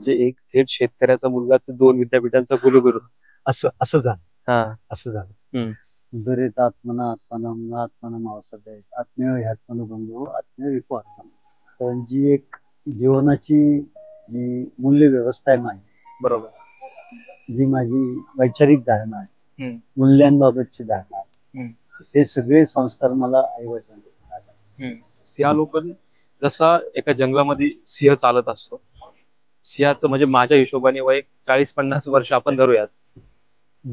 म्हणजे एक थेट शेतकऱ्याचा मुलगा ते 2 विद्यापीठांचा कुलगुरू. असं असं झालं. हा. असं झालं. हम्म. उदरेत आत्मना आत्मानम आत्मानम अवसदे आत्मेव ह्यात्मनुभंगो आत्मेव विपवार्थम. तर जी एक जीवनाची जी मूल्य व्यवस्था आहे माझी, बरोबर. जी माझी वैचारिक धारणा आहे, हम्म. मूल्यांबाबतची धारणा आहे, हम्म. हे सगळे संस्कार मला आईवडिलांनी दिले. सिंहालोकन जसा एका जंगलामध्ये सिंह चालत असतो, सिंहाचं म्हणजे माझ्या हिशोबाने वय 40-50 वर्ष आपण धरूयात.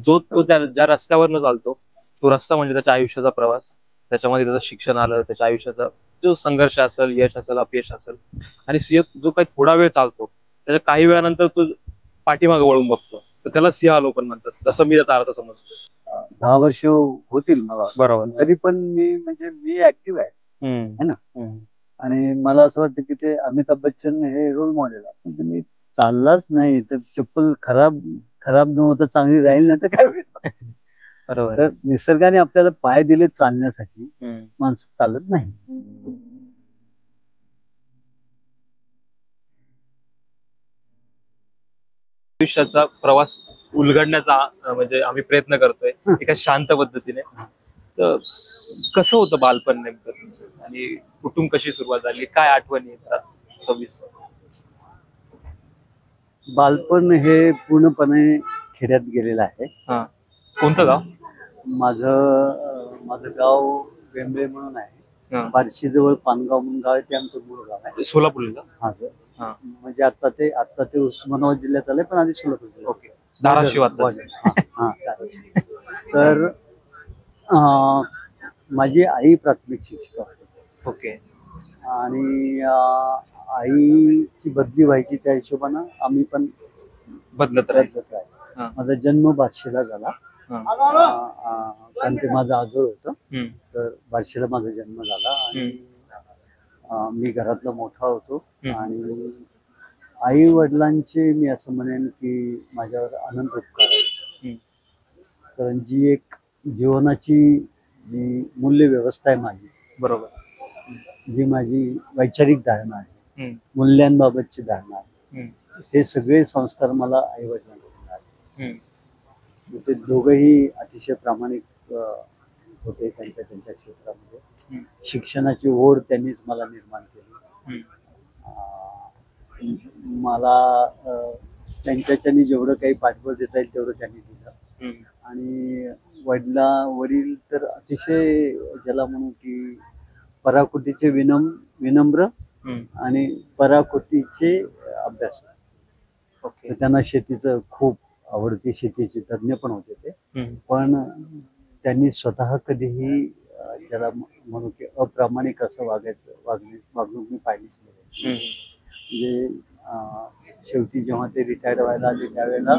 जो तो ज्या रस्त्यावरनं चालतो, तो रस्ता म्हणजे त्याच्या आयुष्याचा प्रवास. त्याच्यामध्ये त्याचं शिक्षण आलं, त्याच्या आयुष्याचा जो संघर्ष असेल, यश असेल, अपयश असेल. आणि सिंह जो काही थोडा वेळ चालतो, त्याच्या काही वेळानंतर तो पाठीमागे वळून बघतो, तर त्याला सिंहालोकन म्हणतात. तसं मी त्याचा अर्थ समजतो. 10 वर्ष होतील मला, बरोबर. तरी पण मी ऍक्टिव्ह आहे है ना. आणि मला असं वाटतं की ते अमिताभ बच्चन हे रोल मॉडेल आहे. पण तुम्ही चाललाच नाही तर चप्पल खराब खराब न होता चांगली राहील ना तर काय होईल. बरोबर. तर निसर्गाने आपल्याला पाय दिले चालण्यासाठी, माणसं चालत नाही. आयुष्याचा प्रवास उलगडण्याचा म्हणजे आम्ही प्रयत्न करतोय एका शांत पद्धतीने. तर कसं होतं बालपण नेमकं तुमचं, आणि कुठून कशी सुरुवात झाली, काय आठवणी येतात सविस्तर? बालपण हे पूर्णपणे खेड्यात गेलेलं आहे. हा. कोणतं गाव? माझं गाव बेंबळे म्हणून आहे. बार्शी जवळ पानगाव म्हणून गाव आहे, ते आमचं मूळ गाव आहे. सोलापूरला? हा सर. म्हणजे आता ते उस्मानाबाद जिल्ह्यात आले, पण आधी सोलापूर जिल्ह्यात. ओके. धाराशिव. तर माझी आई प्राथमिक शिक्षिका होती. ओके. आणि आईची बदली व्हायची, त्या हिशोबानं आम्ही पण बदलत राहायचं. माझा जन्म बार्शीला झाला, कारण ते माझं आजोळ होतं. तर बार्शीला माझा जन्म झाला आणि मी घरातला मोठा होतो. आणि आई वडिलांचे मी असं म्हणेन की माझ्यावर अनंत उपकार आहे. कारण जी एक जीवनाची जी मूल्य व्यवस्था आहे माझी, बरोबर, जी माझी वैचारिक धारणा आहे, मूल्यांबाबतची धारणा आहे, हे सगळे संस्कार मला आई वडिलांनी मिळाले. ते दोघंही अतिशय प्रामाणिक होते त्यांच्या क्षेत्रामध्ये. शिक्षणाची ओढ त्यांनीच मला निर्माण केली. मला त्यांच्याच्यानी जेवढं काही पाठबळ देता येईल तेवढं त्यांनी दिलं. आणि वडील तर अतिशय, ज्याला म्हणू की पराकोटीचे विनम्र आणि पराकोटीचे अभ्यास. त्यांना शेतीचं खूप आवडती, शेतीचे तज्ज्ञ पण होते ते. पण त्यांनी स्वतः कधीही ज्याला म्हणू की अप्रामाणिक असं वागणूक मी पाहिलीच नाही. म्हणजे शेवटी जेव्हा ते रिटायर्ड व्हायला आले त्यावेळेला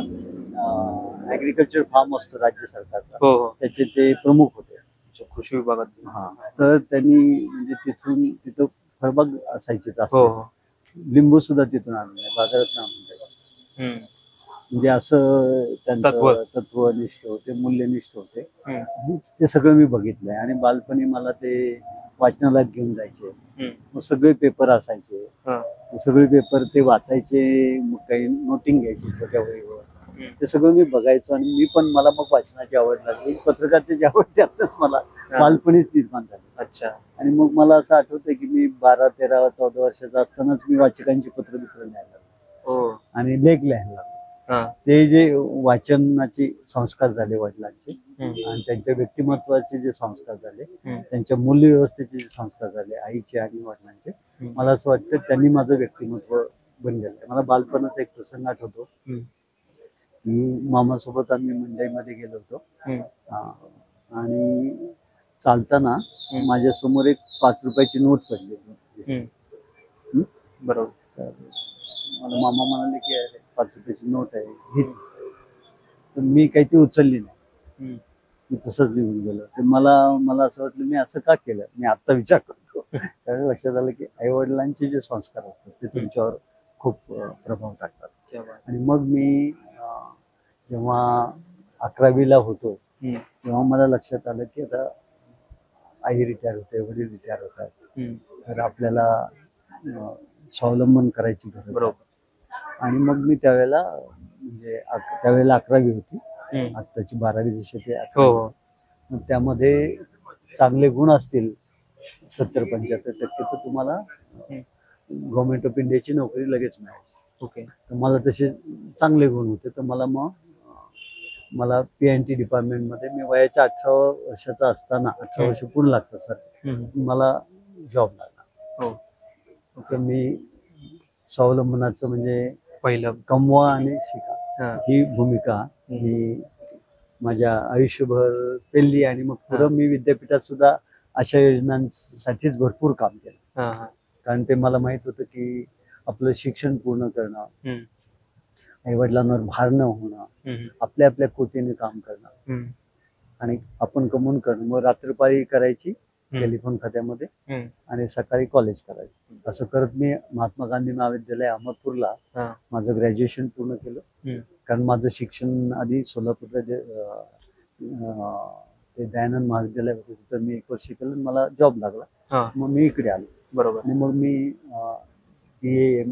ऍग्रिकल्चर फार्म असतो राज्य सरकारचा, त्याचे ते प्रमुख होते कृषी विभागात. तर त्यांनी म्हणजे तिथं फळबाग असायची जास्त. लिंबू सुद्धा तिथून आणून बाजारात आणून द्यायचे. म्हणजे असं त्यांचं तत्वनिष्ठ होते, मूल्यनिष्ठ होते. ते सगळं मी बघितलंय. आणि बालपणी मला ते वाचनालयात घेऊन जायचे, मग सगळे पेपर असायचे, सगळे पेपर ते वाचायचे, मग काही नोटिंग घ्यायची छोट्या वहीवर. ते सगळं मी बघायचो. आणि मला मग वाचनाची आवड लागली, पत्रकारितेची आवड त्यातच मला बालपणीच निर्माण झाली. अच्छा. आणि मग मला असं आठवतंय की मी 12, 13, 14 वर्षाचा असतानाच मी वाचकांची पत्र लिहायला लागलो आणि लेख लिहायला लागलो. ते जे वाचनाचे संस्कार झाले वडिलांचे, आणि त्यांच्या व्यक्तिमत्वाचे जे संस्कार झाले, त्यांच्या मूल्य व्यवस्थेचे जे संस्कार झाले आईचे आणि वडिलांचे, मला असं वाटतं त्यांनी माझं व्यक्तिमत्व बनलेलं आहे. मला बालपणाचा एक प्रसंग आठवतो की मामासोबत आम्ही मंडईमध्ये गेलो होतो. आणि चालताना माझ्या समोर एक 5 रुपयाची नोट पडली. बरोबर. तर मला मामा म्हणाले की 5 रुपयाची नोट आहे, तर मी काही ती उचलली नाही, मी तसंच निघून गेलो. तर मला असं वाटलं मी असं का केलं. मी आता विचार करतो त्यावेळी लक्षात आलं की आई वडिलांचे जे संस्कार असतात ते तुमच्यावर खूप प्रभाव टाकतात. आणि मग मी जेव्हा 11वीला होतो तेव्हा मला लक्षात आलं की आता आई रिटायर होते, वडील रिटायर होतात, तर आपल्याला स्वावलंबन करायची गरज आहे. आणि मग मी त्यावेळेला म्हणजे त्यावेळेला 11वी होती, हम्म. आत्ताची 12वी जशी ते हो 11वी. हो. मग त्यामध्ये चांगले गुण असतील 70-75% तर तुम्हाला गव्हर्नमेंट ऑफ इंडियाची नोकरी लगेच मिळायची. ओके. तर मला तसे चांगले गुण होते, तर मला PNT डिपार्टमेंटमध्ये मी वयाच्या 18 वर्षाचा असताना, 18 वर्ष पूर्ण लागतात सर, मला जॉब लागला. हो. तर मी स्वावलंबनाचं म्हणजे पहिलं कमवा आणि शिका हा. ही भूमिका मी माझ्या आयुष्यभर पेलली. आणि मग पुढं मी विद्यापीठात सुद्धा अशा योजनांसाठीच भरपूर काम केलं. हा, हा. कारण ते मला माहित होतं की आपलं शिक्षण पूर्ण करणं, हम्म. आईवडिलांवर भार न होणं, हम्म. आपल्या आपल्या कृतीने काम करणं हम्म. आणि आपण कमवून करणं. मग रात्रपाळी करायची टेलिफोन खात्यामध्ये हम्म. आणि सकाळी कॉलेज करायचं. असं करत मी महात्मा गांधी महाविद्यालय अहमदपूरला हा. माझं ग्रॅज्युएशन पूर्ण केलं. कारण माझं शिक्षण आधी सोलापूरला ते दयानंद महाविद्यालय होतं, तिथं मी 1 वर्ष केलं, मला जॉब लागला. हा. मग मी इकडे आलो. बरोबर. आणि मग मी BA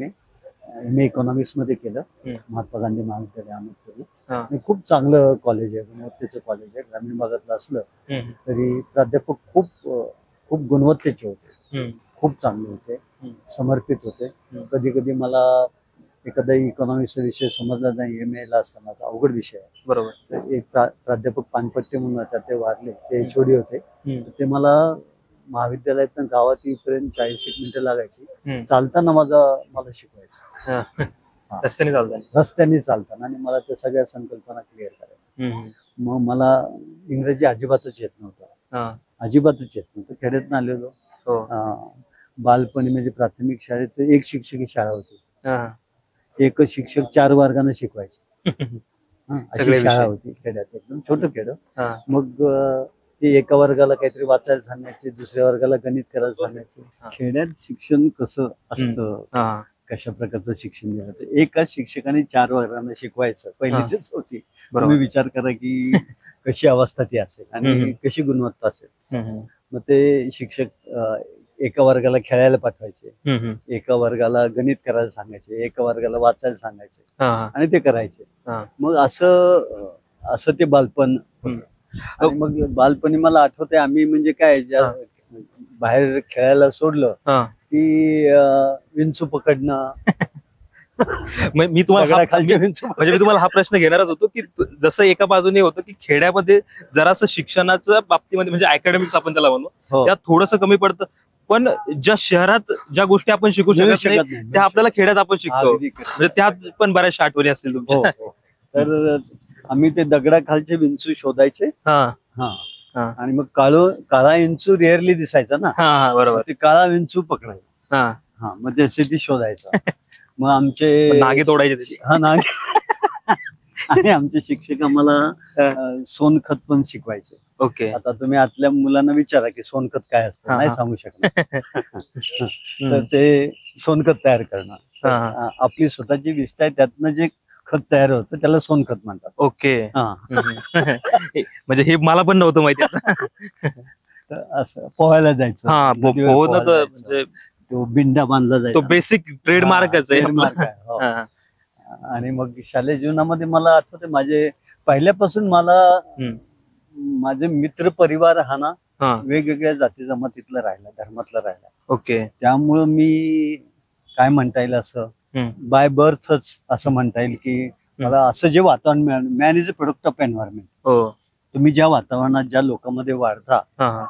MA इकॉनॉमिक्स मध्ये केलं महात्मा गांधी महाविद्यालय अहमदपूरला. हा. आणि खूप चांगलं कॉलेज आहे, गुणवत्तेचं कॉलेज आहे. ग्रामीण भागातलं असलं तरी प्राध्यापक खूप गुणवत्तेचे होते, खूप चांगले होते, समर्पित होते. कधी कधी मला एखादा इकॉनॉमिक्सचा विषय समजला नाही, MA ला असताना अवघड विषय आहे. बरोबर. तर एक प्राध्यापक पानपट्टे म्हणून होते, ते वारले, ते HOD होते. ते मला महाविद्यालयात गावात येईपर्यंत 40 मिनिटं लागायची. चालताना मला शिकवायचं, रस्त्याने चालताना, आणि मला त्या सगळ्या संकल्पना क्लिअर करायच्या. मग मला इंग्रजी अजिबातच येत नव्हतं, अजिबातच येत नव्हतं. खेड्यातून आलेलो. बालपणी म्हणजे प्राथमिक शाळेत एक शिक्षकी शाळा होती, एकच शिक्षक 4 वर्गाने शिकवायचे. अशी शाळा होती खेड्यात, एकदम छोटं खेडं. मग ते एका वर्गाला काहीतरी वाचायला सांगायचे, दुसऱ्या वर्गाला गणित करायला सांगायचे. खेड्यात शिक्षण कसं असतं, कशा प्रकारचं शिक्षण दिलं, तर एकाच शिक्षकाने 4 वर्गांना शिकवायचं. पहिलीच होती. तुम्ही विचार करा की कशी अवस्था ती असेल आणि कशी गुणवत्ता असेल. मग ते शिक्षक एका वर्गाला खेळायला पाठवायचे, एका वर्गाला गणित करायला सांगायचे, एका वर्गाला वाचायला सांगायचे, आणि ते करायचे. मग असं ते बालपण होतं. आणि मग बालपणी मला आठवतंय, आम्ही म्हणजे काय, बाहेर खेळायला सोडलं की विंचू पकडणं. मी तुम्हाला हा प्रश्न घेणारच होतो की जसं एका बाजूने होतं की खेड्यामध्ये जरासं शिक्षणाच्या बाबतीमध्ये म्हणजे अकॅडमिक्स आपण त्याला म्हणू, त्यात थोडंसं कमी पडतं, पण ज्या शहरात ज्या गोष्टी आपण शिकू शकत नाही त्या आपल्याला खेड्यात आपण शिकतो. म्हणजे त्यात पण बऱ्याचशा आठवणी असतील तुमच्या. तर आम्ही ते दगडाखालचे विंचू शोधायचे. आणि मग काळा विंचू रेअरली दिसायचा ना, बरोबर, ते काळा विंचू पकडायचा. मग त्यासाठी शोधायचा. मग आमचे नागे तोडायचे. नागे. आणि आमचे शिक्षक आम्हाला सोनखत पण शिकवायचे. ओके. आता तुम्ही आतल्या मुलांना विचारा की सोनखत काय असतं, नाही सांगू शकणार. तर ते सोनखत तयार करणं, आपली स्वतःची विष्ठा आहे, त्यातनं जे खत तयार होतं त्याला सोनखत म्हणतात. ओके. म्हणजे हे मला पण नव्हतं माहिती. असं पोहायला जायचं, तो बिंडा बांधला जायचा, तो बेसिक ट्रेडमार्कच आहे. आणि मग शालेय जीवनामध्ये मला आठवते, माझे पहिल्यापासून मला माझे मित्र परिवार हा ना वेगवेगळ्या जाती जमातीतला राहिला, धर्मातला राहिला. ओके. त्यामुळं मी काय म्हणता येईल, असं बाय बर्थच असं म्हणता येईल की मला असं जे वातावरण मिळालं, man is a product of environment. तुम्ही ज्या वातावरणात ज्या लोकांमध्ये वाढता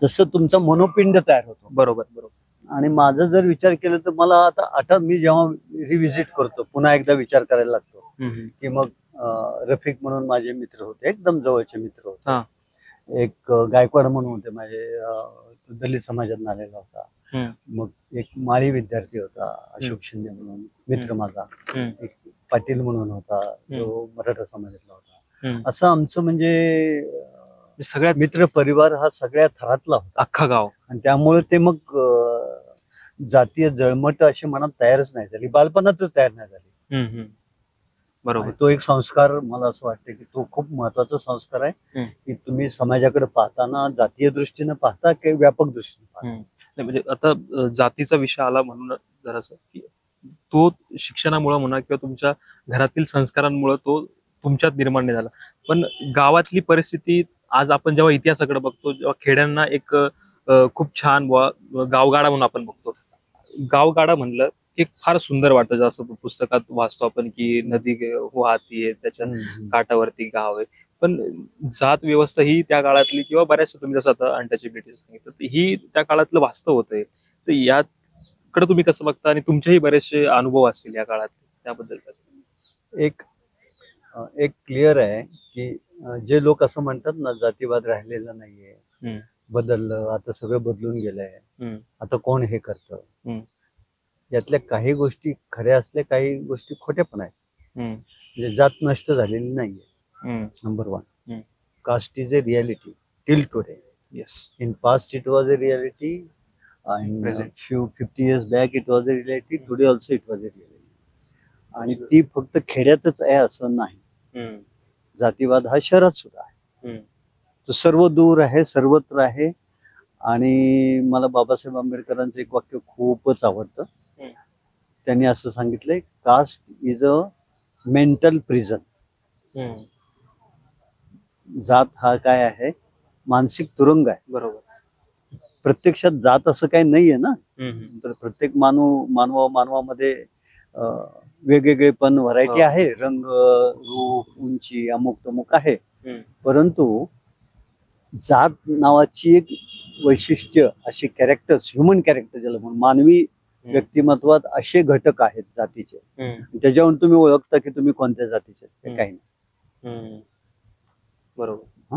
तसं तुमचा मनोपिंड तयार होतो. बरोबर बरोबर. आणि माझं जर विचार केला तर मला आता मी जेव्हा रिव्हिजिट करतो, पुन्हा एकदा विचार करायला लागतो की मग रफिक म्हणून माझे मित्र होते, एकदम जवळचे मित्र होते. एक गायकवाड म्हणून होते माझे, दलित समाजात आलेला होता. मग एक माळी विद्यार्थी होता, अशोक शिंदे म्हणून मित्र माझा. एक पाटील म्हणून होता, जो मराठा समाजातला होता. असं आमचं म्हणजे सगळ्यात मित्र परिवार हा सगळ्या थरातला होता, अख्खा गाव. आणि त्यामुळे ते मग जातीय जळमट अशी मनात तयारच नाही झाली, बालपणातच तयार नाही झाली. बरोबर. तो एक संस्कार, मला असं वाटतं की तो खूप महत्वाचा संस्कार आहे की तुम्ही समाजाकडे पाहताना जातीय दृष्टीने पाहता की व्यापक दृष्टीने पाहता. म्हणजे आता जातीचा विषय आला म्हणून जरासं की तो शिक्षणामुळे म्हणा किंवा तुमच्या घरातील संस्कारांमुळे तो तुमच्यात निर्माण नाही झाला. पण गावातली परिस्थिती आज आपण जेव्हा इतिहासाकडे बघतो, जेव्हा खेड्यांना एक खूप छान गावगाडा म्हणून आपण बघतो. गावगाडा म्हणलं की फार सुंदर वाटतं, जसं पुस्तकात वाचतो आपण की नदी वाहतीये, त्याच्या काठावरती गाव आहे. पण जात व्यवस्था ही त्या काळातली किंवा बऱ्याचशा तुम्ही जसं आता अंट्याची बेटी सांगितलं, ही त्या काळातलं वास्तव होतंय. तर याकडे तुम्ही कसं बघता, आणि तुमचेही बरेचसे अनुभव असतील या काळात, त्याबद्दल कसं? एक एक क्लिअर आहे की जे लोक असं म्हणतात ना, जातीवाद राहिलेला नाहीये, बदललं, आता सगळं बदलून गेलंय, आता कोण हे करतं. यातल्या काही गोष्टी खऱ्या असल्या, काही गोष्टी खोट्या पण आहेत. म्हणजे जात नष्ट झालेली नाहीये. Number one, caste is a reality till today. Yes. In past it was a reality, and few 50 years back it was a reality, today also it was a reality. आणि ती फक्त खेड्यातच आहे असं नाही. जातीवाद हा शहरात सुद्धा आहे. तो सर्व दूर आहे, सर्वत्र आहे. आणि मला बाबासाहेब आंबेडकरांचं एक वाक्य खूपच आवडतं. त्यांनी असं सांगितलंय, caste is a mental prison. जात हा काय आहे, मानसिक तुरुंग आहे. बरोबर. प्रत्यक्षात जात असं काही नाहीये ना. तर प्रत्येक मानवामध्ये वेगवेगळे पण व्हरायटी आहे, रंग, रूप, उंची, अमुक तमुक आहे. परंतु जात नावाची एक वैशिष्ट्य, अशी कॅरेक्टर्स, ह्युमन कॅरेक्टर ज्याला म्हणून, मानवी व्यक्तिमत्वात असे घटक आहेत जातीचे. त्याच्यावरून तुम्ही ओळखता की तुम्ही कोणत्या जातीचे, काही नाही. बरोबर.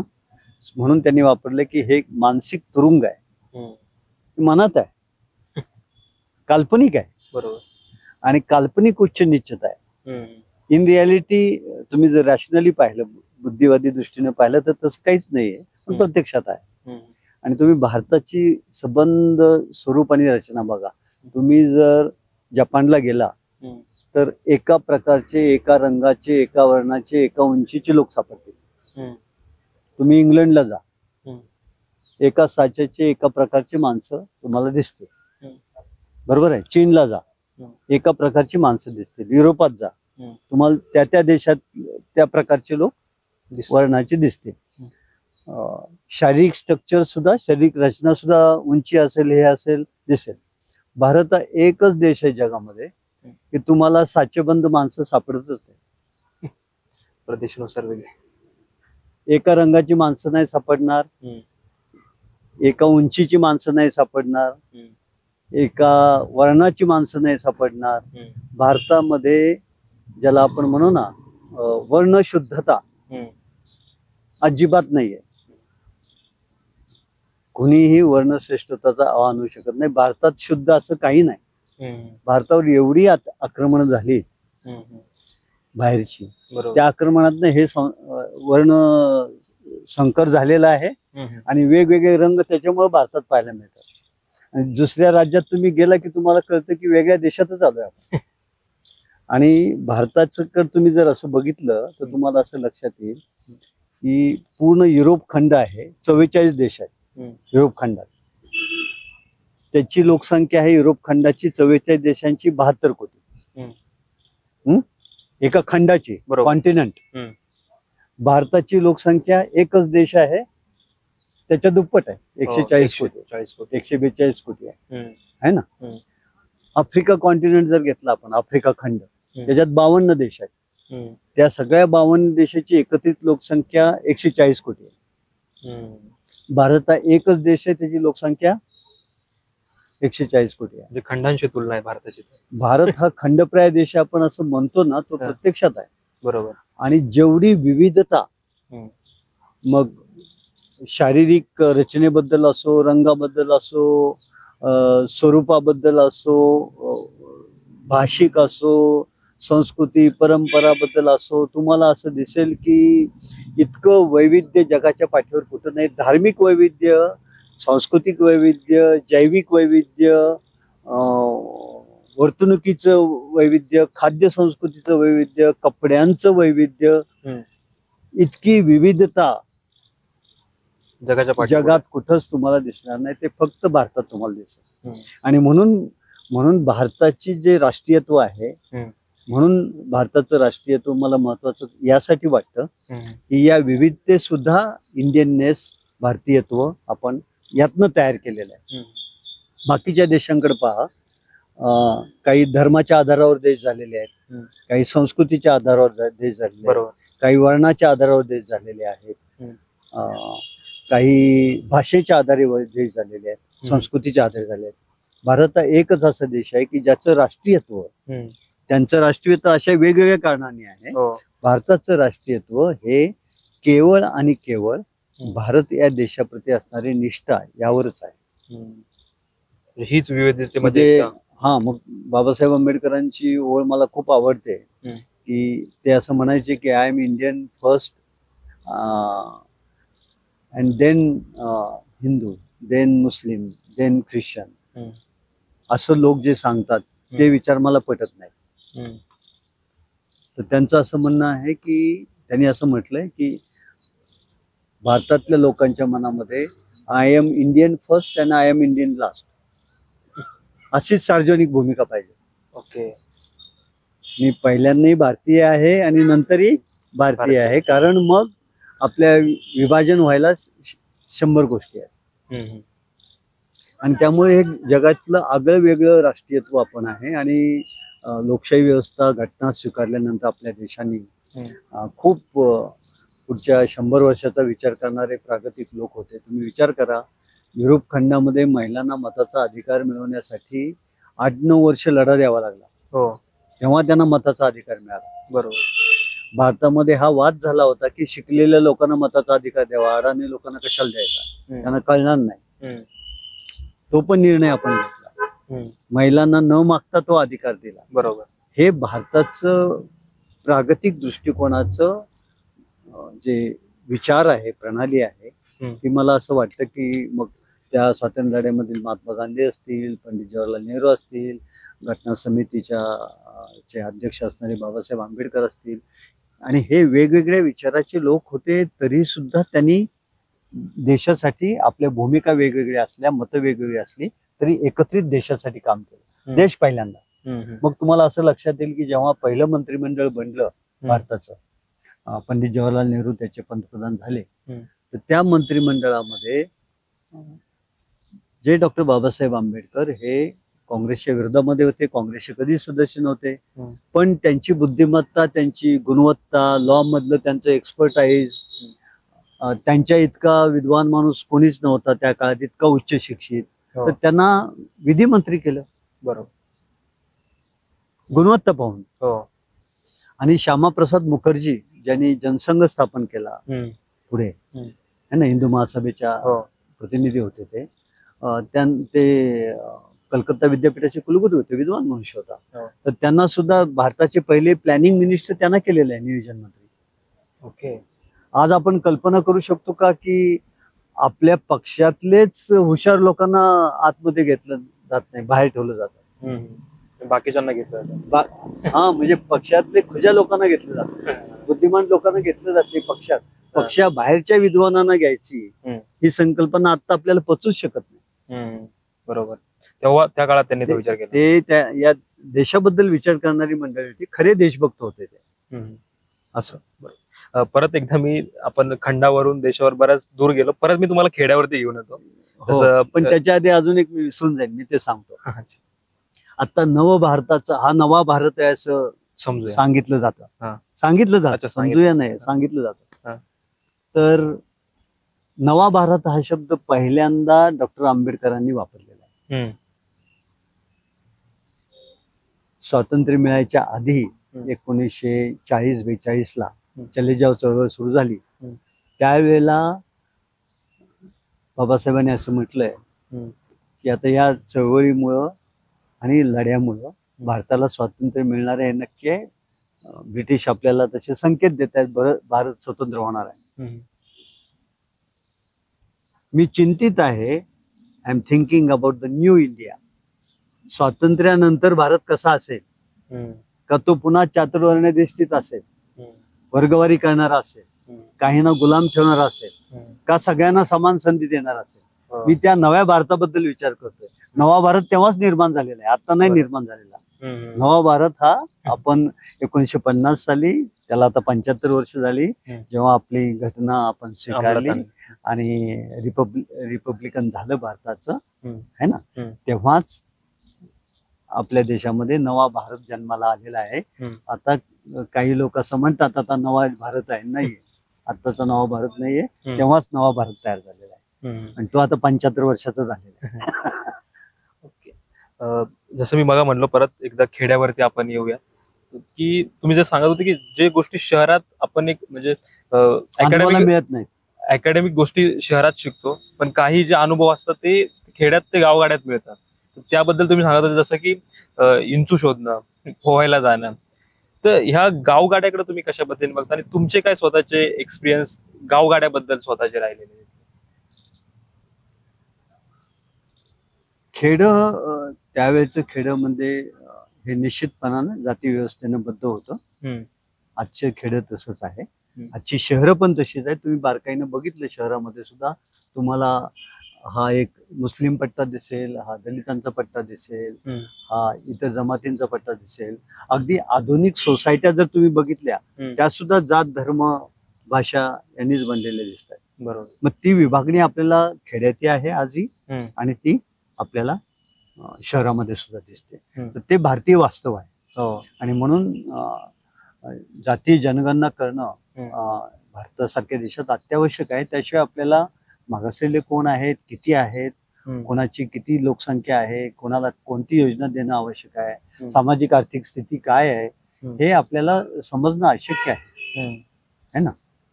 म्हणून त्यांनी वापरले की हे मानसिक तुरुंग आहे, मनात आहे, काल्पनिक आहे. बरोबर. आणि काल्पनिक उच्च निश्चित आहे. इन रियालिटी तुम्ही जर रॅशनली पाहिलं, बुद्धिवादी दृष्टीने पाहिलं, तर तसं काहीच नाहीये, पण प्रत्यक्षात आहे. आणि तुम्ही भारताची संबंध स्वरूप आणि रचना बघा. तुम्ही जर जपानला गेला तर एका प्रकारचे, एका रंगाचे, एका वर्णाचे, एका उंचीचे लोक सापडतील. तुम्ही इंग्लंडला जा, एका साच्याचे, एका प्रकारची माणसं तुम्हाला दिसतील. बरोबर आहे. चीनला जा, एका प्रकारची माणसं दिसतील. युरोपात जा, तुम्हाला त्या त्या देशात त्या प्रकारचे लोक वर्णाचे दिसतील. शारीरिक स्ट्रक्चर सुद्धा, शारीरिक रचना सुद्धा, उंची असेल, हे असेल, दिसेल. भारत हा एकच देश आहे जगामध्ये की तुम्हाला साचेबंद माणसं सापडतच नाही. प्रदेशानुसार वेगळे. एका रंगाची माणसं नाही सापडणार, एका उंचीची माणसं नाही सापडणार, एका वर्णाची माणसं नाही सापडणार. भारतामध्ये ज्याला आपण म्हणू ना, वर्ण शुद्धता अजिबात नाहीये. कुणीही वर्णश्रेष्ठताचा आवा आणू शकत नाही. भारतात शुद्ध असं काही नाही. भारतावर एवढी आक्रमण झाली बाहेरची, त्या आक्रमणातनं हे वर्ण संकर झालेला आहे. आणि वेगवेगळे रंग त्याच्यामुळे भारतात पाहायला मिळतात. आणि दुसऱ्या राज्यात तुम्ही गेला की तुम्हाला कळतं की वेगळ्या देशातच आलोय आपण. आणि भारताचं तुम्ही जर असं बघितलं तर तुम्हाला असं लक्षात येईल की पूर्ण युरोप खंड आहे, 44 देश आहेत युरोप खंडात. त्याची लोकसंख्या आहे युरोप खंडाची 44 देशांची 72 कोटी. एका खंडाची, कॉन्टिनेंट. भारताची लोकसंख्या एकच देश आहे, त्याच्या दुप्पट आहे, 140 कोटी, 142 कोटी आहे ना. आफ्रिका कॉन्टिनेंट जर घेतला आपण, आफ्रिका खंड, त्याच्यात 52 देश आहेत. त्या सगळ्या 52 देशाची एकत्रित लोकसंख्या 140 कोटी आहे. भारत हा एकच देश आहे, त्याची लोकसंख्या 140 कोटी आहे. म्हणजे खंडांची तुलना आहे भारताची. भारत हा खंडप्राय देश आपण असं म्हणतो ना, तो प्रत्यक्षात आहे. बरोबर. आणि जेवढी विविधता, मग शारीरिक रचनेबद्दल असो, रंगाबद्दल असो, स्वरूपाबद्दल असो, भाषिक असो, संस्कृती परंपराबद्दल असो, तुम्हाला असं दिसेल की इतकं वैविध्य जगाच्या पाठीवर कुठं नाही. धार्मिक वैविध्य, सांस्कृतिक वैविध्य, जैविक वैविध्य, वर्तणुकीचं वैविध्य, खाद्य संस्कृतीचं वैविध्य, कपड्यांचं वैविध्य, इतकी विविधता जगात कुठंच तुम्हाला दिसणार नाही. ते फक्त भारतात तुम्हाला दिसेल. आणि म्हणून म्हणून भारताची जे राष्ट्रीयत्व आहे, म्हणून भारताचं राष्ट्रीयत्व मला महत्वाचं यासाठी वाटतं की या विविधते सुद्धा इंडियननेस, भारतीयत्व आपण यातनं तयार केलेलं आहे. बाकीच्या देशांकडे पहा, काही धर्माच्या आधारावर देश झालेले आहेत, काही संस्कृतीच्या आधारावर देश झालेले आहेत, काही वर्णाच्या आधारावर देश झालेले आहेत, काही भाषेच्या आधारे देश झालेले आहेत, संस्कृतीच्या आधारे झाले आहेत. भारत हा एकच असा देश आहे की ज्याचं राष्ट्रीयत्व, त्यांचं राष्ट्रीयत्व अशा वेगवेगळ्या कारणाने आहे. भारताचं राष्ट्रीयत्व हे केवळ आणि केवळ भारत या देशाप्रती असणारी निष्ठा यावरच आहे. हीच विविधतेमध्ये हा, मग बाबासाहेब आंबेडकरांची ओळ मला खूप आवडते की ते असं म्हणायचे की I am Indian first and then Hindu, then Muslim, then Christian. असं लोक जे सांगतात ते विचार मला पटत नाही. तर त्यांचं असं म्हणणं आहे की त्यांनी असं म्हटलंय की भारतातल्या लोकांच्या मनामध्ये I am Indian first and I am Indian last अशीच सार्वजनिक भूमिका पाहिजे. ओके, मी पहिल्यांदाही भारतीय आहे आणि नंतरही भारतीय आहे, कारण मग आपल्या विभाजन व्हायला 100 गोष्टी आहेत. आणि त्यामुळे हे जगातलं आगळं वेगळं राष्ट्रीयत्व आपण आहे. आणि लोकशाही व्यवस्था घटना स्वीकारल्यानंतर आपल्या देशाने खूप पुढच्या 100 वर्षाचा विचार करणारे प्रागतिक लोक होते. तुम्ही विचार करा, युरोप खंडामध्ये महिलांना मताचा अधिकार मिळवण्यासाठी 8-9 वर्ष लढा द्यावा लागला, तेव्हा त्यांना मताचा अधिकार मिळाला. बरोबर. भारतामध्ये हा वाद झाला होता की शिकलेल्या लोकांना मताचा अधिकार द्यावा, अडाणी लोकांना कशाला द्यायचा, त्यांना कळणार नाही. तो पण निर्णय आपण घेतला, महिलांना न मागता तो अधिकार दिला. बरोबर. हे भारताचं प्रागतिक दृष्टिकोनाचं जे विचार आहे, प्रणाली आहे, ती मला असं वाटतं की मग त्या स्वातंत्र्य लढ्यामधील महात्मा गांधी असतील, पंडित जवाहरलाल नेहरू असतील, घटना समितीच्या अध्यक्ष असणारे बाबासाहेब आंबेडकर असतील, आणि हे वेगवेगळ्या विचाराचे लोक होते, तरी सुद्धा त्यांनी देशासाठी, आपल्या भूमिका वेगवेगळ्या असल्या, मतं वेगवेगळी असली तरी एकत्रित देशासाठी काम केलं. देश पहिल्यांदा. मग तुम्हाला असं लक्षात येईल की जेव्हा पहिलं मंत्रिमंडळ बनलं भारताचं, पंडित जवाहरलाल नेहरू त्याचे पंतप्रधान झाले, तर त्या मंत्रिमंडळामध्ये जे डॉक्टर बाबासाहेब आंबेडकर हे काँग्रेसच्या विरोधामध्ये होते, काँग्रेसचे कधीच सदस्य नव्हते, पण त्यांची बुद्धिमत्ता, त्यांची गुणवत्ता, लॉ मधलं त्यांचं एक्सपर्टाईज, त्यांच्या इतका विद्वान माणूस कोणीच नव्हता त्या काळात, इतका उच्च शिक्षित, तर त्यांना विधिमंत्री केलं. बरोबर. गुणवत्ता पाहून. आणि श्यामाप्रसाद मुखर्जी ज्यांनी जनसंघ स्थापन केला पुढे, है ना, हिंदू महासभेच्या प्रतिनिधी होते ते कलकत्ता विद्यापीठाचे कुलगुरू होते, विद्वान मनुष्य होता. तर त्यांना सुद्धा भारताचे पहिले प्लॅनिंग मिनिस्टर त्यांना केलेले आहे, नियोजन मंत्री. ओके. आज आपण कल्पना करू शकतो का की आपल्या पक्षातलेच हुशार लोकांना आतमध्ये घेतलं जात नाही, बाहेर ठेवलं जातं, बाकीच्यांना घेतलं. हा, म्हणजे पक्षातले खुजा लोकांना घेतलं जातं, बुद्धिमान लोकांना घेतलं जात नाही पक्षात. पक्षाबाहेरच्या विद्वानांना घ्यायची ही संकल्पना आता आपल्याला पचूच शकत नाही. बरोबर. तेव्हा त्या काळात त्यांनी तो विचार केला. ते या देशाबद्दल विचार करणारी मंडळी होती, खरे देशभक्त होते ते. असं. परत एकदा आपण खंडावरून देशावर बऱ्याच दूर गेलो, परत मी तुम्हाला खेड्यावरती घेऊन येतो. पण त्याच्या आधी अजून एक मी विसरून जाईल, मी ते सांगतो. आता नव भारताचा हा नवा भारत आहे असं सांगितलं जातं, समजूया नाही, सांगितलं जातं. तर नवा भारत हा शब्द पहिल्यांदा डॉक्टर आंबेडकरांनी वापरलेला आहे. स्वातंत्र्य मिळायच्या आधी 1940-42 ला चले जाव चळवळ सुरू झाली. त्यावेळेला बाबासाहेबांनी असं म्हटलंय की आता या चळवळीमुळं आणि लढ्यामुळं भारताला स्वातंत्र्य मिळणार आहे, नक्की आहे. ब्रिटिश आपल्याला तसे संकेत देत आहेत, भारत स्वतंत्र होणार आहे. मी चिंतित आहे, I am thinking about the new India. स्वातंत्र्यानंतर भारत कसा असेल, का तो पुन्हा चातुर्वर्ण्यधिष्ठित असेल, वर्गवारी करणारा असेल, काहींना गुलाम ठेवणारा असेल, का सगळ्यांना समान संधी देणार असेल. मी त्या नव्या भारताबद्दल विचार करतोय. नवा भारत तेव्हाच निर्माण झालेला आहे, आता नाही बरं. निर्माण झालेला. नवा भारत हा आपण 1950 साली, त्याला आता 75 वर्ष झाली, जेव्हा आपली घटना आपण स्वीकारली आणि रिपब्लिकन झालं भारताचं, है ना, तेव्हाच आपल्या देशामध्ये नवा भारत जन्माला आलेला आहे. आता काही लोक असं म्हणतात आता नवा भारत आहे, नाहीये, आताचा नवा भारत नाहीये, तेव्हाच नवा भारत तयार झालेला आहे आणि तो आता 75 वर्षाचा झालेला आहे. जसं मी मग म्हणलो, परत एकदा खेड्यावरती आपण येऊया, की तुम्ही जे सांगत होते की जे गोष्टी शहरात आपण एक म्हणजे मिळत नाही, अकॅडमिक गोष्टी शहरात शिकतो, पण काही जे अनुभव असतात ते खेड्यात, ते गावगाड्यात मिळतात. त्याबद्दल तुम्ही सांगत होते, जसं की इंचू शोधणं, पोहायला जाणं. तर ह्या गावगाड्याकडे तुम्ही कशा पद्धतीने बघता आणि तुमचे काय स्वतःचे एक्सपिरियन्स गावगाड्याबद्दल स्वतःचे राहिलेले? खेड, त्यावेळेचं खेड म्हणजे हे निश्चितपणानं जाती व्यवस्थेनं बद्ध होतं. आजचे खेड तसंच आहे, आजची शहरं पण तशीच आहे. तुम्ही बारकाईनं बघितलं, शहरामध्ये सुद्धा तुम्हाला हा एक मुस्लिम पट्टा दिसेल, हा दलितांचा पट्टा दिसेल, हा इतर जमातींचा पट्टा दिसेल. अगदी आधुनिक सोसायट्या जर तुम्ही बघितल्या, त्या सुद्धा जात, धर्म, भाषा यांनीच बनलेल्या दिसत आहेत. बरोबर. मग ती विभागणी आपल्याला खेड्यात आहे आजही, आणि ती आपल्याला शहरामध्ये सुद्धा दिसते. तर ते भारतीय वास्तव आहे. आणि म्हणून जाती जनगणना करणं भारतासारख्या देशात अत्यावश्यक आहे. त्याशिवाय आपल्याला मागासलेले कोण आहेत, किती आहेत, कोणाची किती लोकसंख्या आहे, कोणाला कोणती योजना देणं आवश्यक आहे, सामाजिक आर्थिक स्थिती काय आहे, हे आपल्याला समजणं आवश्यक आहे ना.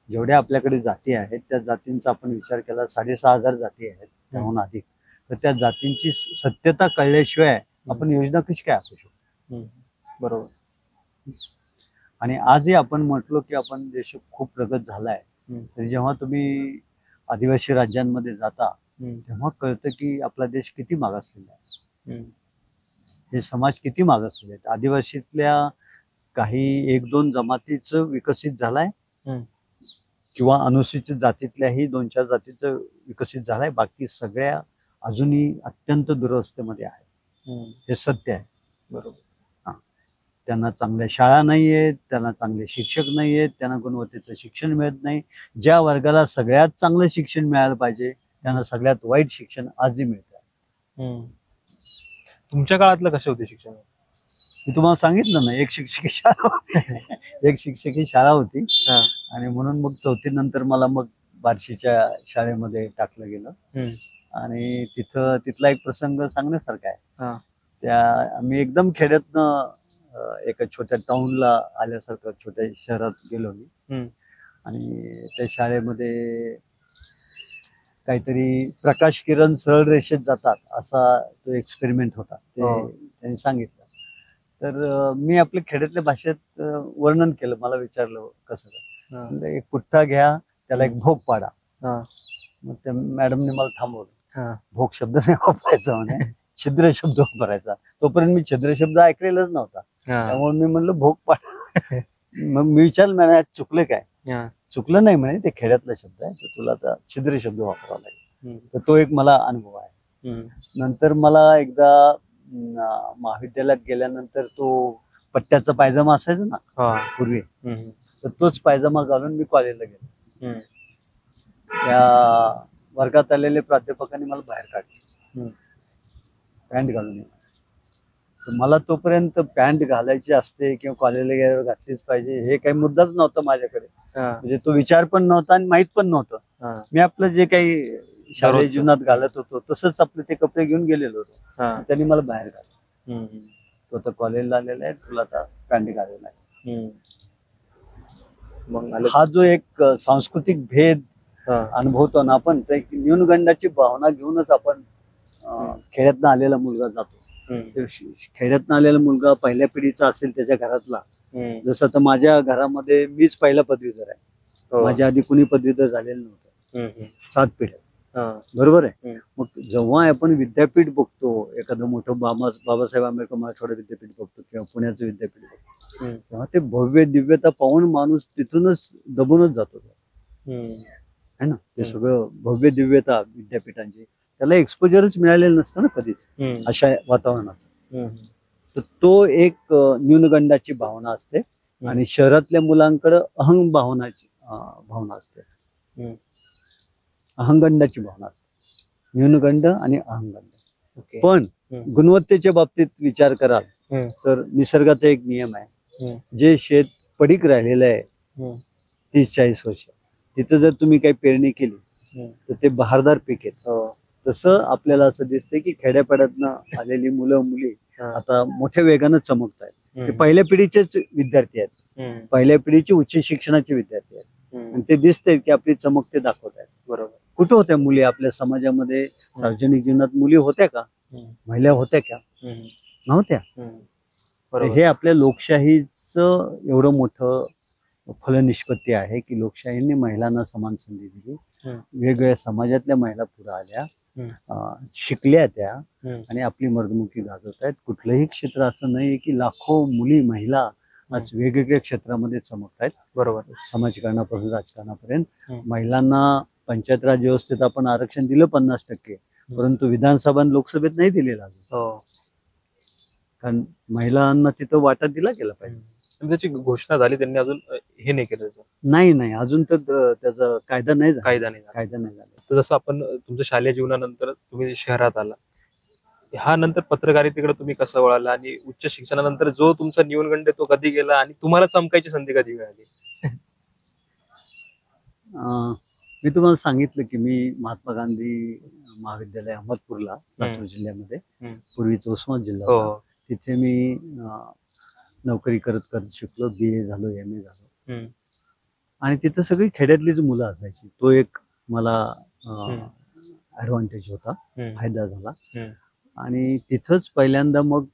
जेवढ्या आपल्याकडे जाती आहेत त्या जातींचा आपण विचार केला, 6,500 जाती आहेत, त्याहून अधिक. तर त्या जातींची सत्यता कळल्याशिवाय आपण योजना कशी काय आखू शकतो? बरोबर. आणि आजही आपण म्हटलो की आपण देश खूप प्रगत झालाय, तर जेव्हा तुम्ही आदिवासी राज्यांमध्ये जाता तेव्हा कळतं की आपला देश किती मागासलेला आहे, हे समाज किती मागासलेले आहेत. आदिवासीतल्या काही 1-2 जमातीचं विकसित झालाय, किंवा अनुसूचित जातीतल्याही 2-4 जातीचं विकसित झालाय, बाकी सगळ्या अजूनही अत्यंत दुरवस्थेमध्ये आहे. हे सत्य आहे. बरोबर. त्यांना चांगल्या शाळा नाही आहेत, त्यांना चांगले शिक्षक नाही आहेत, त्यांना गुणवत्तेचं शिक्षण मिळत नाही. ज्या वर्गाला सगळ्यात चांगलं शिक्षण मिळालं पाहिजे त्यांना सगळ्यात वाईट शिक्षण आजही मिळत आहे. तुमच्या काळातलं कसे होते शिक्षण? मी तुम्हाला सांगितलं ना, एक शिक्षकी शाळा होती. एक शिक्षकी शाळा होती, आणि म्हणून मग 4थी नंतर मला मग बार्शीच्या शाळेमध्ये टाकलं गेलं. आणि तिथला एक प्रसंग सांगण्यासारखा आहे. आम्ही एकदम खेड्यातनं एका छोट्या टाउनला आल्यासारखं छोट्या शहरात गेलो मी, आणि त्या शाळेमध्ये काहीतरी प्रकाश किरण सरळ रेषेत जातात असा तो एक्सपेरिमेंट होता, ते त्यांनी सांगितलं. तर मी आपल्या खेड्यातल्या भाषेत वर्णन केलं. मला विचारलं कसं, एक पुठ्ठा घ्या, त्याला एक भोग पाडा. मग त्या मॅडमने मला थांबवलं. भोग शब्द नाही वापरायचा म्हणे, छिद्र शब्द वापरायचा. तोपर्यंत मी छिद्र शब्द ऐकलेलाच नव्हता, त्यामुळे मी म्हणलं भोग पाडा. मग मी विचारलं, मॅडम चुकलं काय? चुकलं नाही म्हणे, ते खेड्यातला शब्द आहे, तर तुला आता छिद्र शब्द वापरावा लागेल. तर तो एक मला अनुभव आहे. नंतर मला एकदा महाविद्यालयात गेल्यानंतर तो पट्ट्याचा पायजमा असायचा ना पूर्वी, तर तोच पायजमा घालून मी कॉलेजला गेलो. त्या वर्गात आलेले प्राध्यापकांनी मला बाहेर काढले पॅन्ट घालून. तर मला तोपर्यंत पॅन्ट घालायची असते किंवा कॉलेजला गेल्यावर घातलीच पाहिजे हे काही मुद्दाच नव्हता माझ्याकडे. म्हणजे तो विचार पण नव्हता आणि माहित पण नव्हतं. मी आपलं जे काही शालेय जीवनात घालत होतो तसंच आपले ते कपडे घेऊन गेलेलो होतो. त्यांनी मला बाहेर काढलं. तो आता कॉलेजला आलेला आहे, तुला आता पॅन्ट घालायला आहे. मग हा जो एक सांस्कृतिक भेद अनुभवतो ना आपण, तर एक न्यूनगंडाची भावना घेऊनच आपण खेड्यातनं आलेला मुलगा जातो. खेड्यातनं आलेला मुलगा पहिल्या पिढीचा असेल त्याच्या घरातला, जसं तर माझ्या घरामध्ये मीच पहिला पदवीधर आहे. माझ्या आधी कुणी पदवीधर झालेलं नव्हतं, 7 पिढ्या. बरोबर आहे. मग जेव्हा आपण विद्यापीठ बघतो, एखादं मोठं बाबासाहेब आंबेडकर मराठवाडा विद्यापीठ बघतो किंवा पुण्याचं विद्यापीठ बघतो, तेव्हा ते भव्य दिव्यता पाहून माणूस तिथूनच दबूनच जातो, है ना. ते सगळं भव्य दिव्यता विद्यापीठांची, त्याला एक्सपोजरच मिळालेलं नसतं ना कधीच अशा वातावरणाचं. तर तो एक न्यूनगंडाची भावना असते आणि शहरातल्या मुलांकडे अहंग भावनाची भावना असते, अहंगंडाची भावना असते, न्यूनगंड आणि अहंगंड. पण गुणवत्तेच्या बाबतीत विचार कराल तर निसर्गाचा एक नियम आहे, जे शेत पडीक राहिलेलं आहे 30-40 वर्ष, तिथं जर तुम्ही काही पेरणी केली तर ते बहारदार पीक येत. तसं आपल्याला असं दिसतंय की खेड्यापाड्यातनं आलेली मुलं मुली आता मोठ्या वेगानं चमकत आहेत. ते पहिल्या पिढीचेच विद्यार्थी आहेत, पहिल्या पिढीचे उच्च शिक्षणाचे विद्यार्थी आहेत आणि ते दिसतंय की आपली चमक ते दाखवत आहेत. बरोबर. कुठं होत्या मुली आपल्या समाजामध्ये? सार्वजनिक जीवनात मुली होत्या का? महिला होत्या का? नव्हत्या. हे आपल्या लोकशाहीचं एवढं मोठं फलनिष्पत्ती आहे की लोकशाहीने महिलांना समान संधी दिली, वेगवेगळ्या समाजातल्या महिला पुढे आल्या, शिकल्या त्या आणि आपली मर्दमुकी गाजवत आहेत. कुठलंही क्षेत्र असं नाही की लाखो मुली महिला आज वेगवेगळ्या क्षेत्रामध्ये चमकत आहेत. बरोबर. समाजकारणापासून राजकारणापर्यंत महिलांना पंचायत राज व्यवस्थेत आपण आरक्षण दिलं 50%, परंतु विधानसभा आणि लोकसभेत नाही दिलेलं अजून. कारण महिलांना तिथं वाटा दिला गेला पाहिजे. त्याची घोषणा झाली, त्यांनी अजून हे नाही केलं. नाही अजून तर त्याचा कायदा नाही झाला. तर जसं आपण तुमच्या शालेय जीवनानंतर तुम्ही शहरात आला, ह्या नंतर पत्रकारितेकडे तुम्ही कसं वळाला आणि उच्च शिक्षणानंतर जो तुमचा न्यूनगंड तो कधी गेला आणि तुम्हाला चमकायची संधी कधी मिळाली? मी तुम्हाला सांगितलं की मी महात्मा गांधी महाविद्यालय अहमदपूरला, लातूर जिल्ह्यामध्ये, पूर्वीच उस्मानाबाद जिल्हा, तिथे मी नोकरी करत शिकलो. BA झालो, MA झालो आणि तिथं सगळी खेड्यातलीच मुलं असायची. तो एक मला ऍडव्हान्टेज होता, फायदा झाला. आणि तिथंच पहिल्यांदा मग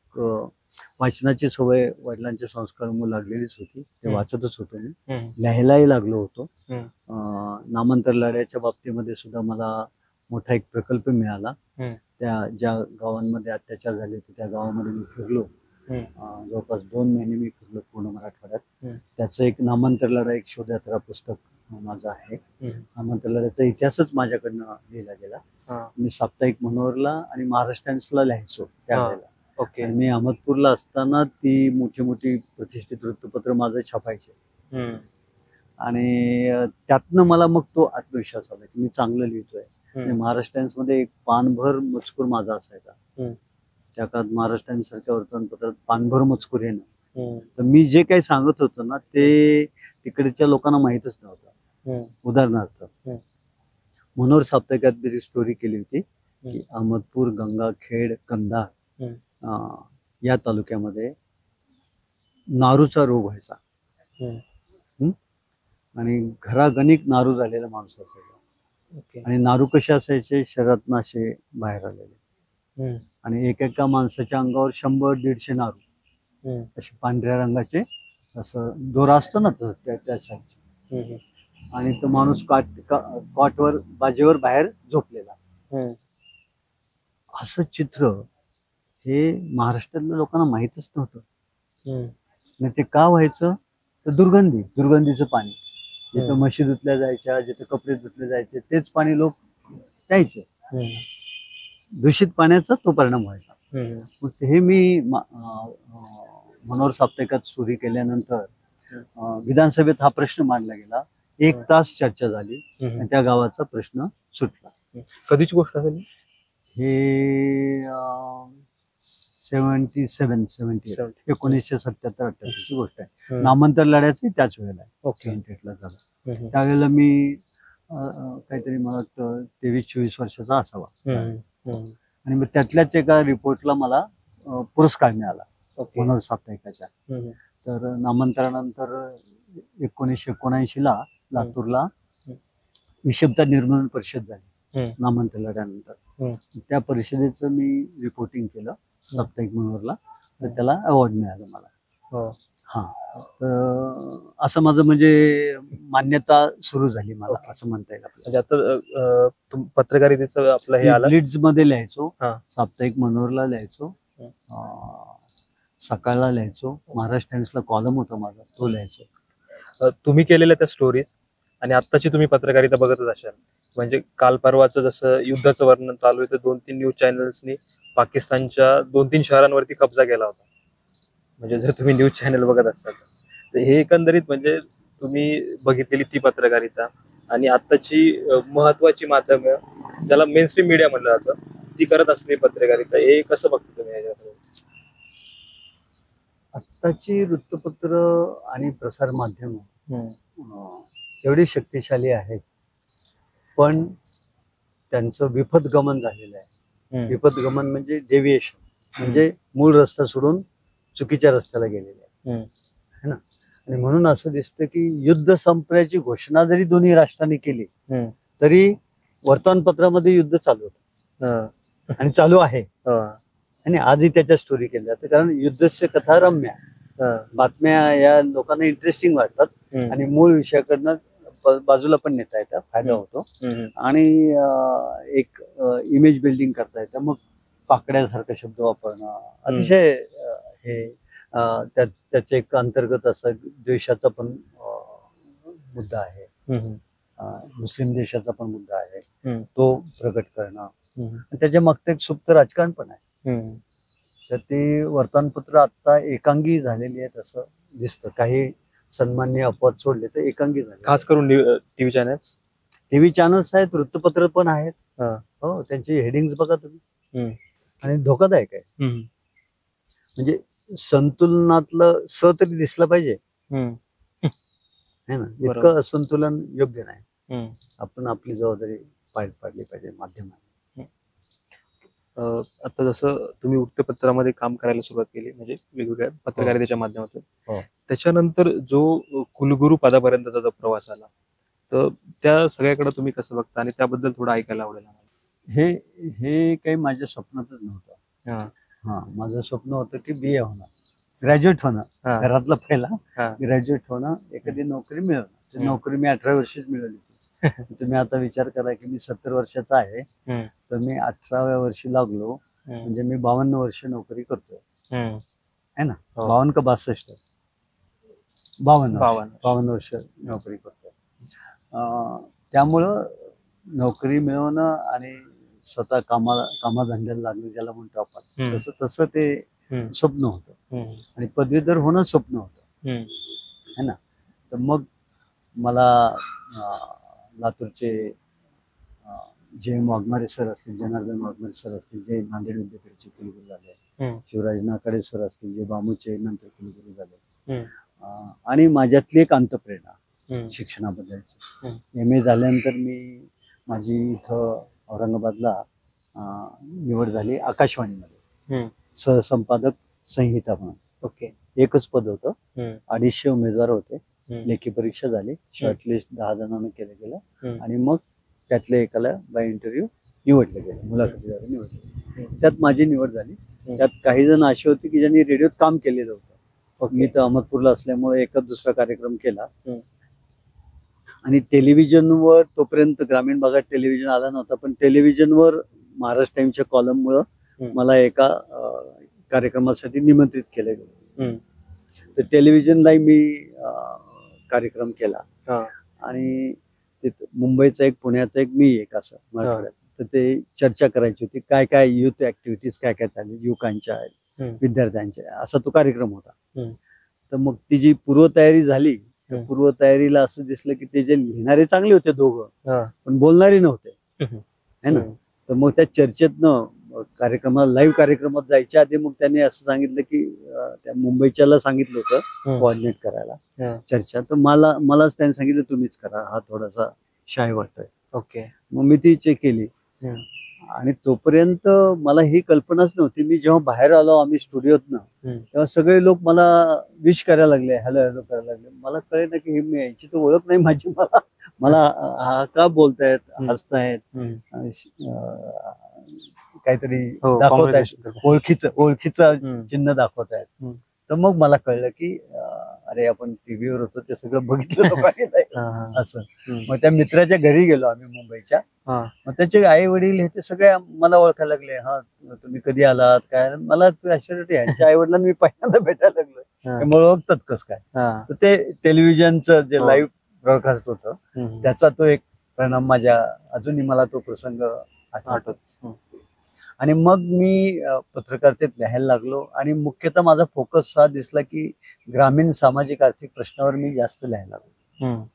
वाचनाची सवय वडिलांच्या संस्कारामुळे लागलेलीच होती. ते वाचतच होतो मी, लिहायलाही लागलो होतो. नामांतर लढ्याच्या बाबतीमध्ये सुद्धा मला मोठा एक प्रकल्प मिळाला. त्या ज्या गावांमध्ये अत्याचार झाले होते त्या गावामध्ये मी फिरलो. जवळपास 2 महिने मी फिरलो पूर्ण मराठवाड्यात. त्याचं एक नामांतर लढा, एक शोधयात्रा पुस्तक माझं आहे. नामांतर लढ्याचा इतिहासच माझ्याकडनं लिहिला गेला. मी साप्ताहिक मनोहरला आणि महाराष्ट्र टाइम्सला लिहायचो त्यावेळेला. मी अहमदपूरला असताना ती मोठी प्रतिष्ठित वृत्तपत्र माझं छापायचे आणि त्यातनं मला मग तो आत्मविश्वास आला की मी चांगलं लिहितोय. महाराष्ट्र टाइम्स मध्ये एक पानभर मजकूर माझा असायचा. त्या काळात महाराष्ट्र टाइम्स सारख्या वर्तमानपत्रात पानभर मजकूर येणं, तर मी जे काही सांगत होतो ना ते तिकडच्या लोकांना माहितच नव्हतं. उदाहरणार्थ मनोहर साप्ताहिकात मी स्टोरी केली होती की अहमदपूर, गंगाखेड, कंधार या तालुक्यामध्ये नारूचा रोग व्हायचा आणि घरागणिक नारू झालेला माणूस असायचा. आणि नारू कसे असायचे? शरीरातून असे बाहेर आलेले आणि एकेका माणसाच्या अंगावर 100-150 नारू असे पांढऱ्या रंगाचे, असं दोरा असतो ना तसं त्या साईजचे. आणि तो माणूस कॉटवर बाजेवर बाहेर झोपलेला. असं चित्र हे महाराष्ट्रातल्या लोकांना माहीतच नव्हतं. आणि ते का व्हायचं? तर दुर्गंधीचं पाणी. जिथं म्हशी धुतल्या जायच्या, जिथं कपडे धुतले जायचे तेच पाणी लोक प्यायचे. दूषित पाण्याचा तो परिणाम व्हायचा. मग हे मी मनोहर साप्ताहिकात स्टोरी केल्यानंतर विधानसभेत हा प्रश्न मांडला गेला. 1 तास चर्चा झाली आणि त्या गावाचा प्रश्न सुटला. कधीची गोष्ट असेल हे? 1977-78 ची गोष्ट आहे. नामांतर लढ्याची त्याच वेळेला आहे. 78 ला झाला. त्यावेळेला मी काहीतरी मला वाटतं 23-24 वर्षाचा असावा. आणि मग त्यातल्याच एका रिपोर्टला मला पुरस्कार मिळाला मनोहर साप्ताहिकाच्या. तर नामांतरानंतर 1979 ला लातूरला विषमता निर्मूलन परिषद झाली नामांतर लढ्यानंतर. त्या परिषदेचं मी रिपोर्टिंग केलं साप्ताहिक मनोहरला, तर त्याला अवॉर्ड मिळाला मला. असं माझं म्हणजे मान्यता सुरू झाली मला, असं म्हणता येईल आपल्याला. आता पत्रकारितेचं आपलं हे आलं. लीड्स मध्ये लिहायचो, साप्ताहिक मनोहरला लिहायचो, सकाळला लिहायचो, महाराष्ट्र टाइम्सला कॉलम होता माझा तो लिहायचो. तुम्ही केलेल्या त्या स्टोरीज आणि आत्ताची तुम्ही पत्रकारिता बघतच असाल. म्हणजे काल परवाचं जसं युद्धाचं वर्णन चालू आहे तर 2-3 न्यूज चॅनल्सनी पाकिस्तानच्या 2-3 शहरांवरती कब्जा केला होता. म्हणजे जर तुम्ही न्यूज चॅनल बघत असाल तर हे एकंदरीत म्हणजे तुम्ही बघितलेली ती पत्रकारिता आणि आत्ताची महत्वाची माध्यमं ज्याला मेन स्ट्रीम मीडिया म्हणलं जातं ती करत असलेली पत्रकारिता, हे कसं बघता तुम्ही याच्याकडे? आत्ताची वृत्तपत्र आणि प्रसार माध्यम एवढी शक्तिशाली आहेत, पण त्यांचं विपथगमन झालेलं आहे. विपथगमन म्हणजे डेव्हिएशन, म्हणजे मूळ रस्ता सोडून चुकीच्या रस्त्याला गेलेले आहे है ना. आणि म्हणून असं दिसतं की युद्ध संपण्याची घोषणा जरी दोन्ही राष्ट्रांनी केली तरी वर्तमानपत्रामध्ये युद्ध चालू होतं आणि चालू आहे. आणि आजही त्याच्या स्टोरी केल्या जातात, कारण युद्धस्य कथा रम्य, बातम्या या लोकांना इंटरेस्टिंग वाटतात आणि मूळ विषयाकडनं बाजूला पण नेता येतात, फायदा होतो आणि एक इमेज बिल्डिंग करता येतं. मग पाकड्यासारखा शब्द वापरणं अतिशय हे त्याचे एक अंतर्गत असा द्वेषाचा पण मुद्दा आहे, मुस्लिम देशाचा पण मुद्दा आहे, तो प्रकट करणं. त्याच्या मागचं एक सुप्त राजकारण पण आहे. तर ते वर्तमानपत्र आता एकांगी झालेली आहेत असं दिसतं. काही सन्माननीय अपवाद सोडले तर एकांगी झाले, खास करून टीव्ही चॅनल्स. टीव्ही चॅनल्स आहेत, वृत्तपत्र पण आहेत. हो, त्यांची हेडिंग्स बघा तुम्ही, आणि धोकादायक आहे. म्हणजे संतुलनातलं स तरी दिसलं पाहिजे है ना. इतकं असंतुलन योग्य नाही. आपण आपली जबाबदारी पार पाडली पाहिजे माध्यमाने. आता जसं तुम्ही वृत्तपत्रामध्ये काम करायला सुरुवात केली, म्हणजे वेगवेगळ्या पत्रकारितेच्या माध्यमातून, त्याच्यानंतर जो कुलगुरू पदापर्यंतचा जो प्रवास आला, तर त्या सगळ्याकडे तुम्ही कसं बघता आणि त्याबद्दल थोडं ऐकायला आवडेल आम्हाला. हे काही माझ्या स्वप्नातच नव्हतं. माझं स्वप्न होतं की BA होणं, ग्रॅज्युएट होणं, घरातला पहिला ग्रॅज्युएट होणं, एखादी नोकरी मिळवणं. नोकरी मी 18 वर्षीच मिळवली होती. तुम्ही आता विचार करा की मी 70 वर्षाचा आहे, तर मी 18व्या वर्षी लागलो म्हणजे मी 52 वर्ष नोकरी करतोय है ना. 52 का 62? 52 वर्ष नोकरी करतोय. त्यामुळं नोकरी मिळवणं आणि स्वतः कामाधंद्याला लागणं ज्याला म्हणतो आपण, तसं ते स्वप्न होतं. आणि पदवीधर होणं स्वप्न होतं है ना. तर मग मला लातूरचे जे वाघमारे सर असतील, जनार्दन वाघमारे सर असतील, जे नांदेड विद्यापीठचे कुलगुरू झाले, शिवराज नाकाडे सर असतील, जे बामूचे नंतर कुलगुरू झाले, आणि माझ्यातली एक अंतप्रेरणा शिक्षणाबद्दलची. MA झाल्यानंतर माझी इथं औरंगाबादला निवड झाली आकाशवाणीमध्ये सहसंपादक संहिता म्हणून. ओके. एकच पद होतं, 250 उमेदवार होते. लेखी परीक्षा झाली, शॉर्टलिस्ट 10 जणांना केलं गेलं आणि मग त्यातल्या एकाला बाय इंटरव्ह्यू निवडलं गेलं, मुलाखतीद्वारे निवडलं. त्यात माझी निवड झाली. त्यात काही जण असे होते की ज्यांनी रेडिओत काम केलेलं होतं. मी तर अहमदपूरला असल्यामुळे एकच दुसरा कार्यक्रम केला. आणि टेलिव्हिजनवर तोपर्यंत ग्रामीण भागात टेलिव्हिजन आला नव्हता, पण टेलिव्हिजनवर महाराष्ट्र टाइम्सच्या कॉलममुळं मला एका कार्यक्रमासाठी निमंत्रित केलं गेलं. तर टेलिव्हिजनलाही मी कार्यक्रम केला आणि मुंबईचा एक, पुण्याचा एक, मी एक, असं मराठवाड्यात. तर ते चर्चा करायची होती, काय काय युथ ऍक्टिव्हिटीज काय काय चालली युवकांच्या, विद्यार्थ्यांच्या, असा तो कार्यक्रम होता. तर मग ती जी पूर्वतयारी झाली, पूर्वतयारीला असं दिसलं की ते जे लिहिणारे चांगले होते दोघं, पण बोलणारे नव्हते है ना. तर मग त्या चर्चेतनं कार्यक्रमाला, लाईव्ह कार्यक्रमात जायच्या आधी मग त्यांनी असं सांगितलं की त्या मुंबईच्याला सांगितलं होतं कोऑर्डिनेट करायला चर्चा. तर मलाच त्यांनी सांगितलं तुम्हीच करा, हा थोडासा शाय वाटतोय. ओके. मग मी ती चेक केली आणि तोपर्यंत मला ही कल्पनाच नव्हती. मी जेव्हा बाहेर आलो आम्ही स्टुडिओतनं, तेव्हा सगळे लोक मला विश करायला लागले, हॅलो हॅलो करायला लागले. मला कळेल ना की हे मी याची तर ओळख नाही माझी, मला हा का बोलतायत, हसतायत, काहीतरी दाखवतायत, ओळखीचं चिन्ह दाखवतायत. तर मग मला कळलं की अरे आपण टीव्हीवर होतो ते सगळं बघितलं पाहिजे असं. मग त्या मित्राच्या घरी गेलो आम्ही मुंबईच्या. मग त्याचे आई वडील हे ते सगळे मला ओळखायला लागले. हा तुम्ही कधी आलात काय? मला आश्चर्य, यांच्या आई वडिलांना मी पहिल्यांदा भेटायला लागलो, मला ओळखतात कस काय. तर ते टेलिव्हिजनचं जे लाईव्ह ब्रॉडकास्ट होतं त्याचा तो एक परिणाम माझ्या अजूनही मला तो प्रसंग आठवतो. आणि मग मी पत्रकारितेत लिहायला लागलो आणि मुख्यतः माझा फोकस हा दिसला की ग्रामीण सामाजिक आर्थिक प्रश्नावर मी जास्त लिहायला लागलो.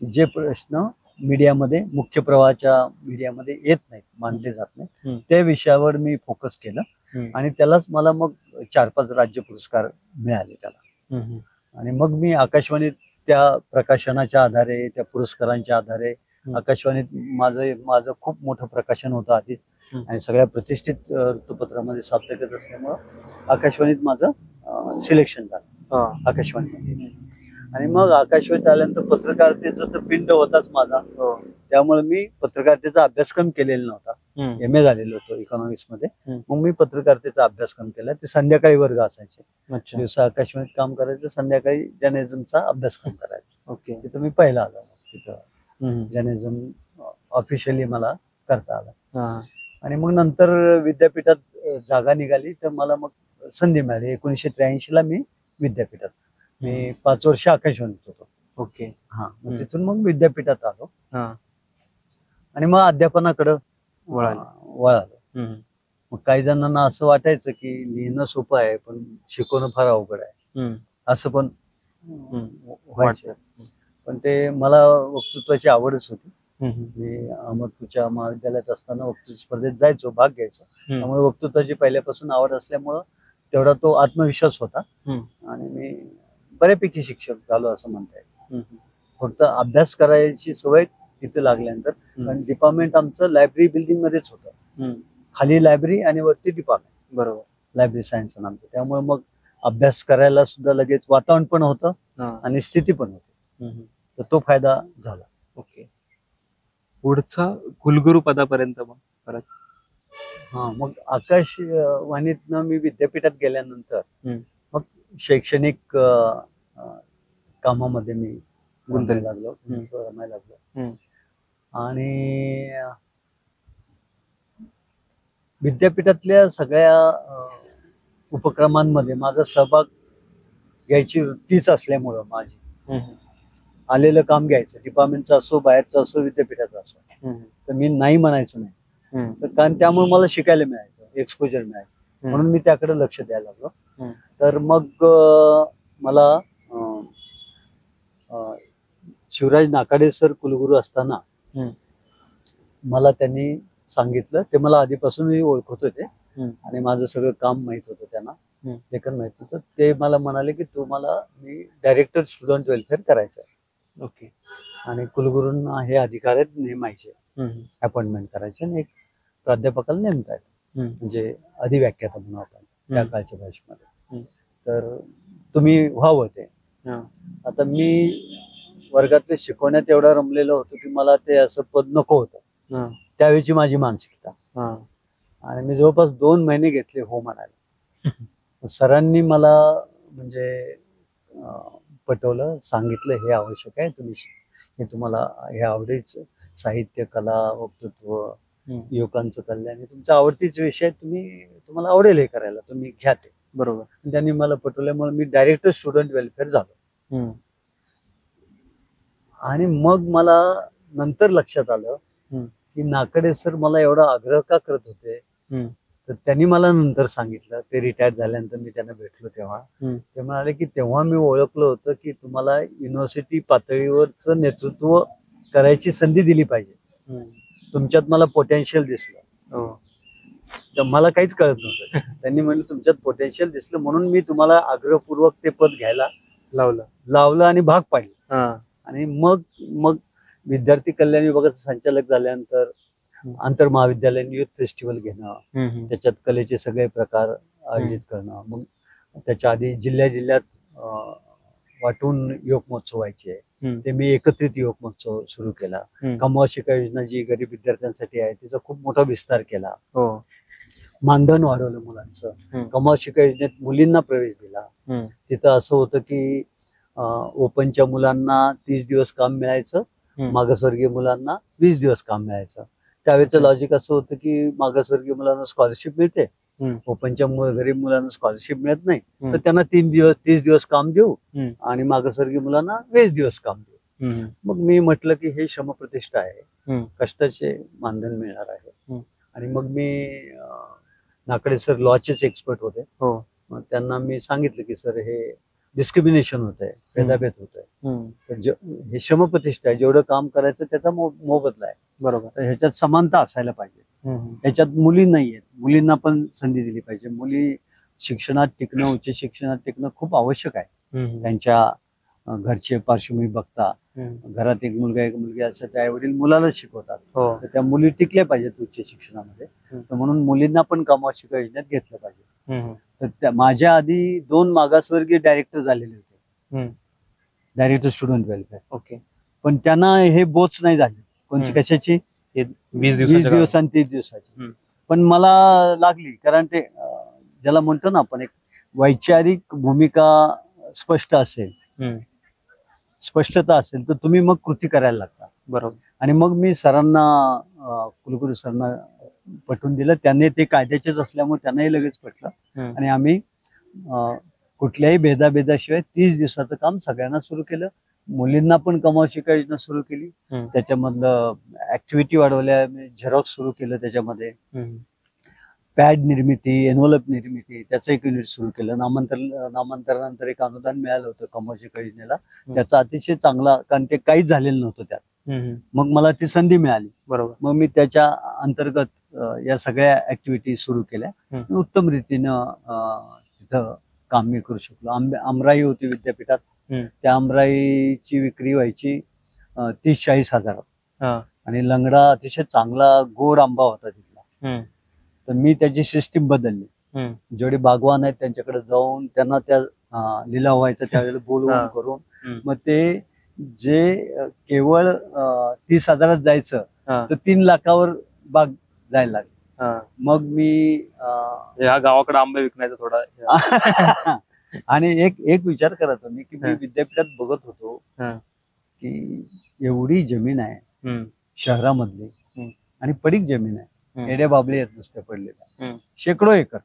जे प्रश्न मीडियामध्ये मुख्य प्रवाहाच्या मीडियामध्ये येत नाहीत, मानले जात नाहीत, त्या विषयावर मी फोकस केलं आणि त्यालाच मला मग 4-5 राज्य पुरस्कार मिळाले त्याला. आणि मग मी आकाशवाणीत त्या प्रकाशनाच्या आधारे, त्या पुरस्कारांच्या आधारे, आकाशवाणीत माझं खूप मोठं प्रकाशन होतं आधीच आणि सगळ्या प्रतिष्ठित वृत्तपत्रामध्ये साप्ताहिक असल्यामुळं आकाशवाणीत माझं सिलेक्शन झालं आकाशवाणीमध्ये. आणि मग आकाशवाणीत आल्यानंतर पत्रकारितेचं तर पिंड होताच माझा, त्यामुळे मी पत्रकारितेचा अभ्यासक्रम केलेला नव्हता. MA झालेलो होतो इकॉनॉमिक्स मध्ये. मग मी पत्रकारितेचा अभ्यासक्रम केला. ते संध्याकाळी वर्ग असायचे, दिवसा आकाशवाणीत काम करायचं, संध्याकाळी जर्नलिझमचा अभ्यासक्रम करायचा. तिथं मी पहिला आलो. तिथं जर्नलिझम ऑफिशियली मला करता आलं. आणि मग नंतर विद्यापीठात जागा निघाली तर मला मग संधी मिळाली. 1983 ला मी विद्यापीठात, मी 5 वर्ष आकाशवाणीत होतो. मग तिथून मग विद्यापीठात आलो आणि मग अध्यापनाकडं वळालो. मग काही जणांना असं वाटायचं की लिहिणं सोपं आहे पण शिकवणं फार अवघड आहे, असं पण व्हायचं. पण ते मला वक्तृत्वाची आवडच होती. मी अहमदपूरच्या महाविद्यालयात असताना वक्तृत्व स्पर्धेत जायचो, भाग घ्यायचो. त्यामुळे वक्तृत्वाची पहिल्यापासून आवड असल्यामुळं तेवढा तो आत्मविश्वास होता आणि मी बऱ्यापैकी शिक्षक झालो असं म्हणता येईल. फक्त अभ्यास करायची सवय तिथे लागल्यानंतर, कारण डिपार्टमेंट आमचं लायब्ररी बिल्डिंग मध्येच होतं. खाली लायब्ररी आणि वरती डिपार्टमेंट, बरोबर, लायब्ररी सायन्स नामचं. त्यामुळे मग अभ्यास करायला सुद्धा लगेच वातावरण पण होतं आणि स्थिती पण होती, तर तो फायदा झाला. पुढचा कुलगुरू पदापर्यंत मग परत मग आकाशवाणीतनं मी विद्यापीठात गेल्यानंतर मग शैक्षणिक कामामध्ये मी रमायला लागलो. आणि विद्यापीठातल्या सगळ्या उपक्रमांमध्ये माझा सहभाग घ्यायची वृत्तीच असल्यामुळं माझी आलेलं काम घ्यायचं, डिपार्टमेंटचं असो, बाहेरचं असो, विद्यापीठाचं असो, तर मी नाही म्हणायचो नाही. तर कारण त्यामुळे मला शिकायला मिळायचं, एक्सपोजर मिळायचं, म्हणून मी त्याकडे लक्ष द्यायला लागलो. तर मग मला शिवराज नाकाडे सर कुलगुरू असताना मला त्यांनी सांगितलं, ते मला आधीपासूनही ओळखत होते आणि माझं सगळं काम माहित होतं, त्यांना लेखन माहित होतं. ते मला म्हणाले की तुम्हाला मी डायरेक्टर स्टुडंट वेलफेअर करायचं आहे. आणि कुलगुरूंना हे अधिकार नेमायचे, अपॉइंटमेंट करायचे आणि एक प्राध्यापकाला नेमतायत, म्हणजे अधिव्याख्याता म्हणून आपण त्या काळच्या भाषेमध्ये. तर तुम्ही व्हावं ते. आता मी वर्गातले शिकवण्यात एवढा रमलेलो होतो की मला ते असं पद नको होतं, त्यावेळीची माझी मानसिकता. आणि मी जवळपास 2 महिने घेतले हो म्हणायला. सरांनी मला म्हणजे पटवलं, सांगितलं हे आवश्यक आहे, तुम्ही हे तुम्हाला हे आवडीचं साहित्य, कला, वक्तृत्व, युवकांचं कल्याण हे तुमच्या आवडतीच विषय, तुम्हाला आवडेल हे करायला, तुम्ही घ्या ते. बरोबर. त्यांनी मला पटवल्यामुळे मी डायरेक्टर स्टुडंट वेलफेअर झालो. आणि मग मला नंतर लक्षात आलं की नाकडे सर मला एवढा आग्रह का करत होते, तर त्यांनी मला नंतर सांगितलं, ते रिटायर झाल्यानंतर मी त्यांना भेटलो तेव्हा ते म्हणाले की तेव्हा मी ओळखलं होतं की तुम्हाला युनिव्हर्सिटी पातळीवरच नेतृत्व करायची संधी दिली पाहिजे, तुमच्यात मला पोटेन्शियल दिसलं. तर मला काहीच कळत नव्हतं. त्यांनी म्हणलं तुमच्यात पोटेन्शियल दिसलं म्हणून मी तुम्हाला आग्रहपूर्वक ते पद घ्यायला लावलं आणि भाग पाडलं. आणि मग विद्यार्थी कल्याण विभागाचा संचालक झाल्यानंतर आंतर महाविद्यालयीन युथ फेस्टिवल घेणं, त्याच्यात कलेचे सगळे प्रकार आयोजित करणं, मग त्याच्या आधी जिल्ह्यात वाटून योग महोत्सव व्हायचे, ते मी एकत्रित योग महोत्सव सुरू केला. कमवा शिका योजना जी गरीब विद्यार्थ्यांसाठी आहे तिचा खूप मोठा विस्तार केला. मानधन वाढवलं मुलांचं. कमवा शिका योजनेत मुलींना प्रवेश दिला. तिथं असं होतं की ओपनच्या मुलांना 30 दिवस काम मिळायचं, मागासवर्गीय मुलांना 20 दिवस काम मिळायचं. त्यावेळेचं लॉजिक असं होतं की मागासवर्गीय मुलांना स्कॉलरशिप मिळते, ओपनच्या गरीब मुलांना स्कॉलरशिप मिळत नाही, तर त्यांना 30 दिवस काम देऊ आणि मागासवर्गीय मुलांना 20 दिवस काम देऊ. मग मी म्हटलं की हे श्रमप्रतिष्ठा आहे, हम्म. कष्टाचे मानधन मिळणार आहे. हम्म. आणि मग मी नाकडे सर लॉचेच एक्सपर्ट होते. हो. मग त्यांना मी सांगितलं की सर हे डिस्क्रिमिनेशन होत आहे, भेदाभेद होत आहे. तर हे श्रमप्रतिष्ठा आहे, जेवढं काम करायचं त्याचा मोबदला आहे. बरोबर. तर ह्याच्यात समानता असायला पाहिजे. ह्याच्यात मुली नाही आहेत, मुलींना पण संधी दिली पाहिजे. मुली शिक्षणात टिकणं, उच्च शिक्षणात टिकणं खूप आवश्यक आहे. त्यांच्या घरचे पार्श्वभूमी बघता, घरात एक मुलगा एक मुलगी असं त्या आईवडील मुलाला शिकवतात. तर त्या मुली टिकल्या पाहिजेत उच्च शिक्षणामध्ये. तर म्हणून मुलींना पण कामावर शिका योजनेत घेतलं पाहिजे. तर माझ्या आधी 2 मागासवर्गीय डायरेक्टर झालेले होते, डायरेक्टर स्टुडंट वेलफेअर. ओके. पण त्यांना हे बोच नाही झाले. कोणची कशाची? 20 दिवस आणि 30 दिवसाची. पण मला लागली, कारण ते ज्याला म्हणतो ना आपण, एक वैचारिक भूमिका स्पष्ट असेल, स्पष्टता असेल, तर तुम्ही मग कृती करायला लागता. बरोबर. आणि मग मी सरांना, कुलगुरू सरांना पटवून दिलं. त्यांनी ते कायद्याचेच असल्यामुळे त्यांनाही लगेच पटलं. आणि आम्ही कुठल्याही भेदाभेदाशिवाय 30 दिवसाचं काम सगळ्यांना सुरू केलं. मुलींना पण कमाव शिका योजना सुरू केली. त्याच्यामधलं ऍक्टिव्हिटी वाढवल्या, झेरॉक्स सुरू केलं, त्याच्यामध्ये पॅड निर्मिती, एनव्हलप निर्मिती, त्याचं एक युनिट सुरू केलं. नामांतरानंतर एक अनुदान मिळालं होतं कमाव शिका योजनेला. त्याचा अतिशय चांगला, कारण ते काहीच झालेलं नव्हतं त्यात. मग मला ती संधी मिळाली. बरोबर. मग मी त्याच्या अंतर्गत या सगळ्या ऍक्टिव्हिटी सुरू केल्या. उत्तम रीतीनं तिथं काम मी करू शकलो. आमराई होती विद्यापीठात, त्या आमराईची विक्री व्हायची 30-40 हजारात. आणि लंगडा अतिशय चांगला गोड आंबा होता तिथला. तर मी त्याची सिस्टीम बदलली. जेवढे बागवान आहेत त्यांच्याकडे जाऊन त्यांना त्या लिलाव व्हायचा त्यावेळेला बोलवून करून, मग ते जे केवळ 30 हजारात जायचं, तर 3 लाखावर बाग जायला लागली. मग मी या गावाकडे आंबे विकण्याचा थोडा आणि एक विचार करत होतो मी, की मी विद्यापीठात बघत होतो की एवढी जमीन आहे शहरामधली, आणि पडीक जमीन आहे, एड्या बाबळी आहेत नुसत्या पडलेल्या, शेकडो एकर.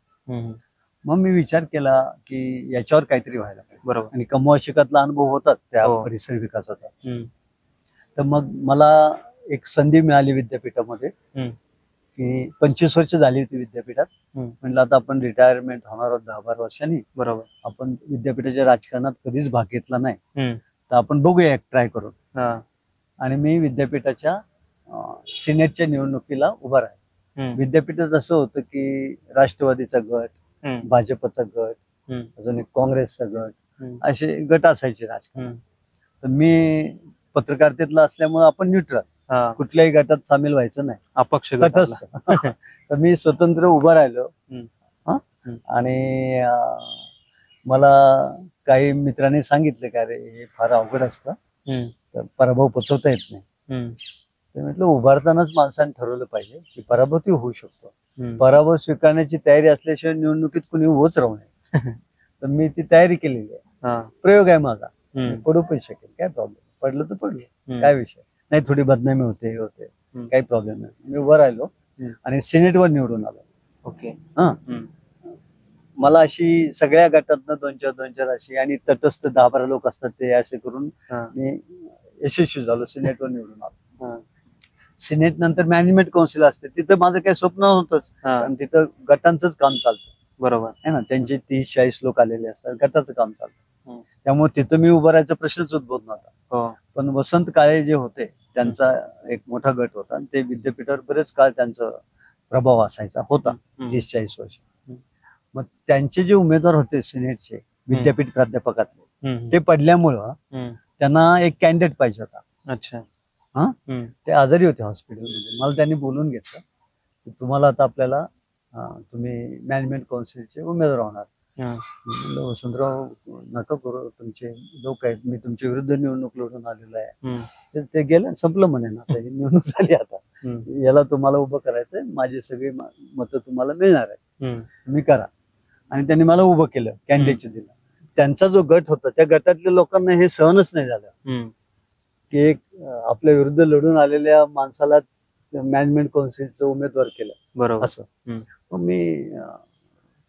मग मी विचार केला की याच्यावर काहीतरी व्हायला पाहिजे. बरोबर. आणि कमवा शिकातला अनुभव होताच त्या परिसर विकासाचा. तर मग मला एक संधी मिळाली विद्यापीठामध्ये, की 25 वर्ष झाली होती विद्यापीठात. म्हटलं आता आपण रिटायरमेंट होणार आहोत 10-12 वर्षांनी. बरोबर. आपण विद्यापीठाच्या राजकारणात कधीच भाग घेतला नाही, तर आपण बघूया एक ट्राय करून. आणि मी विद्यापीठाच्या सिनेटच्या निवडणुकीला उभा राहिलो. विद्यापीठात असं होतं की राष्ट्रवादीचा गट, भाजपचा गट, अजून एक काँग्रेसचा गट, असे गट असायचे राजकारण. तर मी पत्रकारितेतला असल्यामुळे आपण न्यूट्रल, कुठल्याही गटात सामील व्हायचं नाही, अपक्ष तटस्थ. तर मी स्वतंत्र उभा राहिलो. आणि मला काही मित्रांनी सांगितलं की अरे हे फार अवघड असतं, तर पराभव पचवता येत नाही. ते म्हटलं उभारतानाच माणसाने ठरवलं पाहिजे की पराभूती होऊ शकतो. पराभव स्वीकारण्याची तयारी असल्याशिवाय निवडणुकीत कुणी उभंच राहू नये. तर मी ती तयारी केलेली आहे. प्रयोग आहे माझा, पडू पण शकेल, काय प्रॉब्लेम. पडलं तर पडलं, काय विषय नाही. थोडी बदनामी होते, काही प्रॉब्लेम नाही. मी उभं राहिलो आणि सिनेटवर निवडून आलो. ओके. मला अशी सगळ्या गटातनं 2-4 अशी, आणि तटस्थ 10-12 लोक असतात, ते असे करून मी यशस्वी झालो, सिनेटवर निवडून आलो. सिनेट नंतर मॅनेजमेंट काउन्सिल असते, तिथं माझं काही स्वप्न नव्हतंच, कारण तिथं गटांचंच काम चालतं. बरोबर आहे ना, त्यांचे 30-40 लोक आलेले असतात, गटाचं काम चालतं. त्यामुळे तिथं मी उभं राहायचा प्रश्नच उद्भवत नव्हता. पण वसंत काळे जे होते, त्यांचा एक मोठा गट होता, आणि ते विद्यापीठावर बरेच काळ त्यांचा प्रभाव असायचा होता, 30-40 वर्ष. मग त्यांचे जे उमेदवार होते सिनेटचे, विद्यापीठ प्राध्यापकातले, ते पडल्यामुळं त्यांना एक कॅन्डिडेट पाहिजे होता. अच्छा. ते आजारी होते हॉस्पिटलमध्ये. मला त्यांनी बोलून घेतलं की तुम्हाला आता आपल्याला तुम्ही मॅनेजमेंट काउन्सिलचे उमेदवार होणार. वसंतराव नका करू, तुमचे लोक आहेत, मी तुमच्या विरुद्ध निवडणूक लढून आलेलो आहे. ते गेलं, संपलं म्हणे ना, आता ही निवडणूक झाली, आता याला तुम्हाला उभं करायचंय, माझी सगळी मतं तुम्हाला मिळणार आहे, तुम्ही करा. आणि त्यांनी मला उभं केलं, कॅन्डिडेट दिलं. त्यांचा जो गट होता, त्या गटातल्या लोकांना हे सहनच नाही झालं की एक आपल्या विरुद्ध लढून आलेल्या माणसाला मॅनेजमेंट काउन्सिलचं उमेदवार केलं. बरोबर. असं मग मी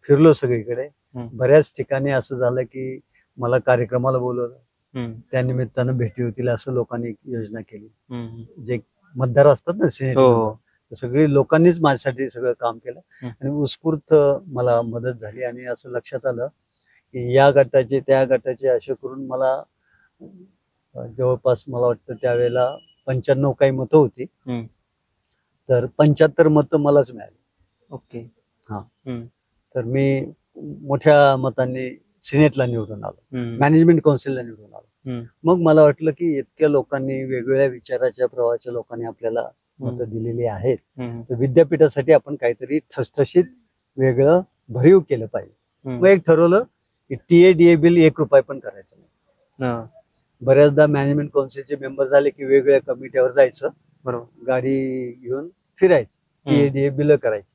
फिरलो सगळीकडे, बऱ्याच ठिकाणी असं झालं की मला कार्यक्रमाला बोलवलं, त्या निमित्तानं भेटी होतील असं लोकांनी एक योजना केली. जे मतदार असतात ना सिनेट, सगळी लोकांनीच माझ्यासाठी सगळं काम केलं आणि उत्स्फूर्त मला मदत झाली. आणि असं लक्षात आलं की या गटाचे त्या गटाचे असे करून मला जवळपास मला वाटतं त्यावेळेला 95 काही मतं होती, तर 75 मतं मलाच मिळाली. ओके. हा, तर मी मोठ्या मतांनी सिनेटला निवडून आलो, मॅनेजमेंट काउन्सिलला निवडून आलो. मग मला वाटलं की इतक्या लोकांनी, वेगवेगळ्या विचाराच्या प्रवाहाच्या लोकांनी आपल्याला मतं दिलेली आहेत, तर विद्यापीठासाठी आपण काहीतरी ठसठशीत वेगळं भरीव केलं पाहिजे. मग एक ठरवलं की TA-DA बिल 1 रुपया पण करायचं नाही. बऱ्याचदा मॅनेजमेंट काउन्सिलचे मेंबर झाले की वेगवेगळ्या कमिट्यावर जायचं, बरोबर, गाडी घेऊन फिरायचं, TA-DA बिल करायची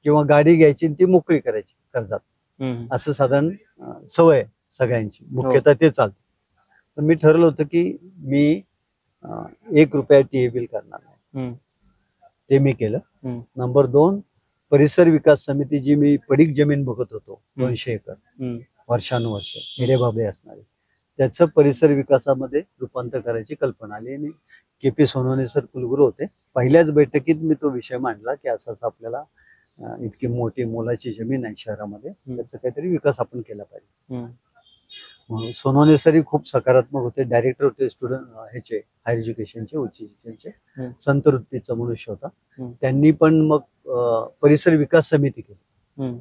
किंवा गाडी घ्यायची आणि ती मोकळी करायची कर्जात, असं साधारण सवय सगळ्यांची, मुख्यतः ते चालतं. तर मी ठरवलं होतं की मी 1 रुपया TA बिल करणार नाही. ते मी केलं. नंबर 2, परिसर विकास समिती जी मी पडीक जमीन बघत होतो 200 एकर वर्षानुवर्ष हेडेबाबे असणारे, त्याचं परिसर विकासामध्ये रूपांतर करायची कल्पना आली. आणि KP सोनवणे सर कुलगुरू होते. पहिल्याच बैठकीत मी तो विषय मांडला की असं आपल्याला इतकी मोठी मोलाची जमीन आहे शहरामध्ये, त्याचा काहीतरी विकास आपण केला पाहिजे. म्हणून सोनवणे सर खूप सकारात्मक होते, डायरेक्टर होते स्टुडंट ह्याचे हायर एज्युकेशनचे, उच्च शिक्षणचे, संत वृत्तीचा मनुष्य होता. त्यांनी पण मग परिसर विकास समिती केली.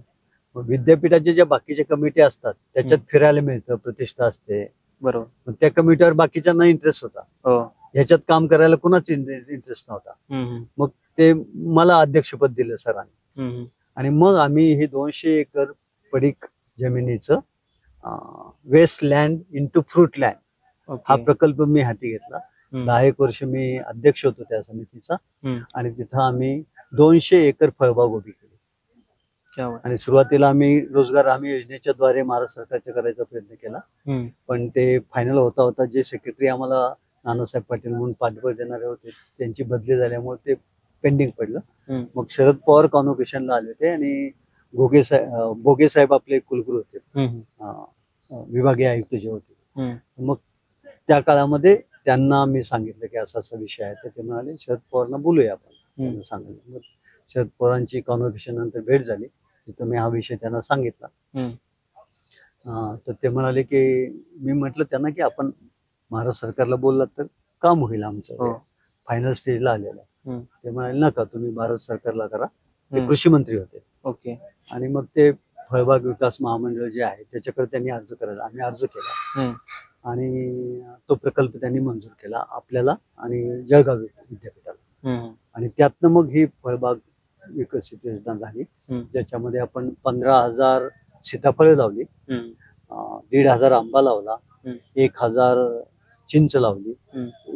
विद्यापीठाच्या ज्या बाकीच्या कमिटी असतात त्याच्यात फिरायला मिळतं, प्रतिष्ठा असते, बरोबर, त्या कमिटीवर बाकीच्यांना इंटरेस्ट होता, ह्याच्यात काम करायला कुणाच इंटरेस्ट नव्हता. मग ते मला अध्यक्षपद दिलं सरांनी. आणि मग आम्ही हे 200 एकर पडीक जमिनीचं waste land into fruit land हा प्रकल्प मी हाती घेतला. 10 वर्ष मी अध्यक्ष होतो त्या समितीचा. आणि तिथं आम्ही 200 एकर फळबाग उभी केली. आणि सुरुवातीला आम्ही रोजगार हमी योजनेच्या द्वारे महाराष्ट्र सरकारच्या करायचा प्रयत्न केला, पण ते फायनल होता होता जे सेक्रेटरी आम्हाला नानासाहेब पाटील म्हणून पाठबळ देणारे होते त्यांची बदली झाल्यामुळे ते पेंडिंग पडलं. मग शरद पवार कॉन्व्होकेशनला आले होते आणि बोगे साहेब आपले कुलगुरू होते, विभागीय आयुक्त जे होते. मग त्या काळामध्ये त्यांना मी सांगितलं की असा असा विषय आहे, तर ते म्हणाले शरद पवारांना बोलूया आपण. सांगितलं. मग शरद पवारांची कॉन्व्होकेशन नंतर भेट झाली, तिथं मी हा विषय त्यांना सांगितला. तर ते म्हणाले की, मी म्हटलं त्यांना की आपण महाराष्ट्र सरकारला बोललात तर काम होईल, आमचं फायनल स्टेजला आलेलं आहे. ते म्हणाले नका, तुम्ही भारत सरकारला करा. ते कृषी मंत्री होते. ओके. आणि मग ते फळबाग विकास महामंडळ जे आहे त्याच्याकडे त्यांनी अर्ज करायला, आम्ही अर्ज केला आणि तो प्रकल्प त्यांनी मंजूर केला आपल्याला आणि जळगाव विद्यापीठाला. आणि त्यातनं मग ही फळबाग विकसित योजना झाली, ज्याच्यामध्ये आपण 15,000 सीताफळे लावली, 1,500 आंबा लावला, 1,000 चिंच लावली,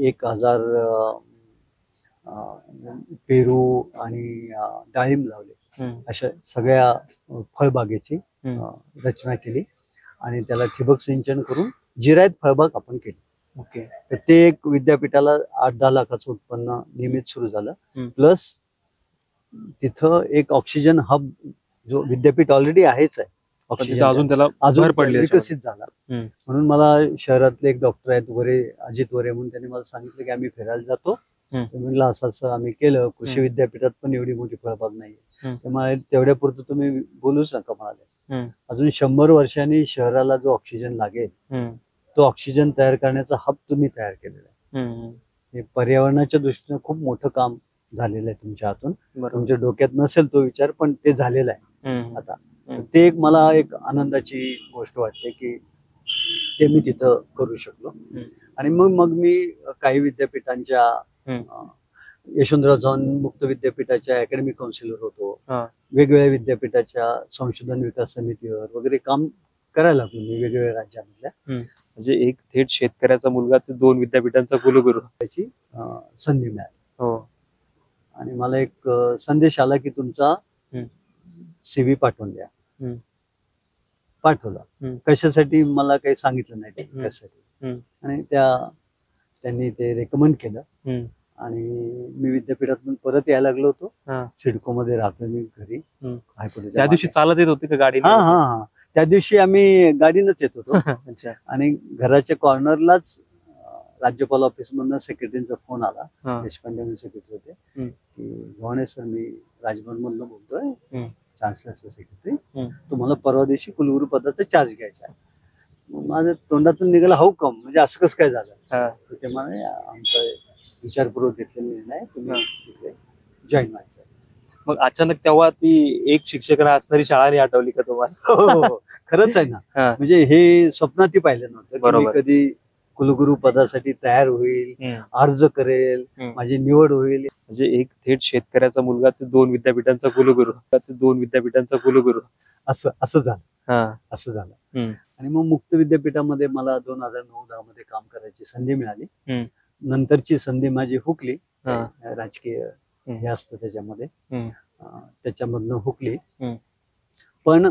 1,000 पेरू आणि डाळिंब लावले. अशा सगळ्या फळबागेची रचना केली आणि त्याला ठिबक सिंचन करून जिरायत फळबाग आपण केली. ओके. तर ते एक विद्यापीठाला 8-10 लाखाचं उत्पन्न नियमित सुरू झालं. प्लस तिथं एक ऑक्सिजन हब जो विद्यापीठ ऑलरेडी आहेच आहे, ऑक्सिजन अजून त्याला अजून विकसित झाला. म्हणून मला शहरातले एक डॉक्टर आहेत वरे, अजित वरे म्हणून, त्यांनी मला सांगितलं की आम्ही फिरायला जातो. म्हणलं असं असं आम्ही केलं, कृषी विद्यापीठात पण एवढी मोठी फळबाग नाहीये. त्यामुळे तेवढ्या पुरतं तुम्ही बोलूच नका म्हणाले. अजून 100 वर्षांनी शहराला जो ऑक्सिजन लागेल तो ऑक्सिजन तयार करण्याचा हब तुम्ही तयार केलेला आहे. पर्यावरणाच्या दृष्टीने खूप मोठं काम झालेलं आहे तुमच्या हातून. तुमच्या डोक्यात नसेल तो विचार, पण ते झालेला आहे आता. ते एक मला एक आनंदाची गोष्ट वाटते की ते मी तिथं करू शकलो. आणि मग मी काही विद्यापीठांच्या, यशवंतराव चव्हाण मुक्त विद्यापीठाच्या अकॅडमिक काउन्सिलर होतो, वेगवेगळ्या विद्यापीठाच्या संशोधन विकास समितीवर वगैरे काम करायला लागलो मी वेगवेगळ्या राज्यामधल्या. म्हणजे एक थेट शेतकऱ्याचा मुलगा ते 2 विद्यापीठांचा कुलगुरू त्याची संधी मिळाली. आणि मला एक संदेश आला की तुमचा CV पाठवून द्या. पाठवला. कशासाठी मला काही सांगितलं नाही कशासाठी. आणि त्यांनी ते रेकमेंड केलं आणि मी विद्यापीठातून परत यायला लागलो होतो. सिडको मध्ये राहतो मी घरी. त्या दिवशी चालत येत होते का गाडी? हा. त्या दिवशी आम्ही गाडीनच येत होतो अच्छा. आणि घराच्या कॉर्नरलाच राज्यपाल ऑफिस मधून सेक्रेटरीचा फोन आला. हा. देशपांडे म्हणून सेक्रेटरी होते हम्म. की भवाने सर, मी राजभवन मधून बोलतोय, हम्म. चान्सलरचा सेक्रेटरी, हम्म. तुम्हाला परवा दिवशी कुलगुरू पदाचा चार्ज घ्यायचा आहे. मग माझ्या तोंडातून निघाला हाऊ कम, म्हणजे असं कसं काय झालं. हा. तर ते म्हणाले आमचा विचारपूर्वक घेतलेला निर्णय आहे, तुम्ही हा. तिथे जॉईन व्हायचं. मग अचानक तेव्हा ती एक शिक्षकांना असणारी शाळा नाही आठवली का तुम्हाला? हो, खरंच आहे ना. हा. म्हणजे हे स्वप्नातही पाहिलं नव्हतं की मी बरोबर. कधी कुलगुरू पदासाठी तयार होईल, हम्म. अर्ज करेल, हम्म. माझी निवड होईल. म्हणजे एक थेट शेतकऱ्याचा मुलगा ते 2 विद्यापीठांचा कुलगुरू, ते 2 विद्यापीठांचा कुलगुरू. असं झालं. हा. असं झालं. हम्म. आणि मग मुक्त विद्यापीठामध्ये मला 2009-10 मध्ये काम करायची संधी मिळाली. हम्म. नंतरची संधी माझी हुकली. हा. राजकीय हे असतं त्याच्यामध्ये, हम्म. त्याच्यामधनं हुकली. हम्म. पण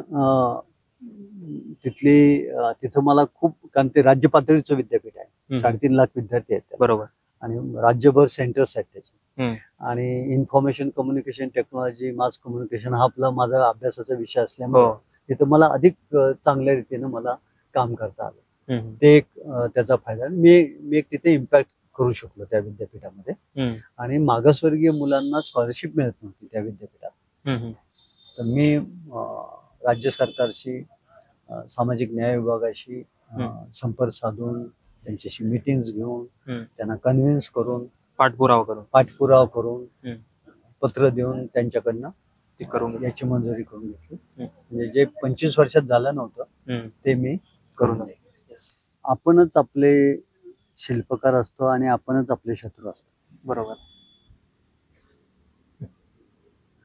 तिथं मला खूप, कारण ते राज्य पातळीचं विद्यापीठ आहे, हम्म. 3.5 लाख विद्यार्थी आहेत त्यात. बरोबर. आणि राज्यभर सेंटर्स आहेत त्याचे. हम्म. आणि information communication technology, mass communication हा आपला माझा अभ्यासाचा विषय असल्यामुळे हो. तिथं मला अधिक चांगल्या रीतीनं मला काम करता आलं. हम्म. ते एक त्याचा फायदा. मी एक तिथे इम्पॅक्ट करू शकलो त्या विद्यापीठामध्ये. हम्म. आणि मागासवर्गीय मुलांना स्कॉलरशिप मिळत नव्हती त्या विद्यापीठात. हम्म. तर मी राज्य सरकारशी, सामाजिक न्याय विभागाशी संपर्क साधून, त्यांच्याशी मीटिंग्स घेऊन, त्यांना कन्व्हिन्स करून, पाठपुरावा करून, पत्र देऊन त्यांच्याकडनं ते करून याची मंजुरी करून घेतली. म्हणजे जे 25 वर्षात झालं नव्हतं ते मी करून घेतलं. आपणच आपले शिल्पकार असतो आणि आपणच आपले शत्रू असतो. बरोबर.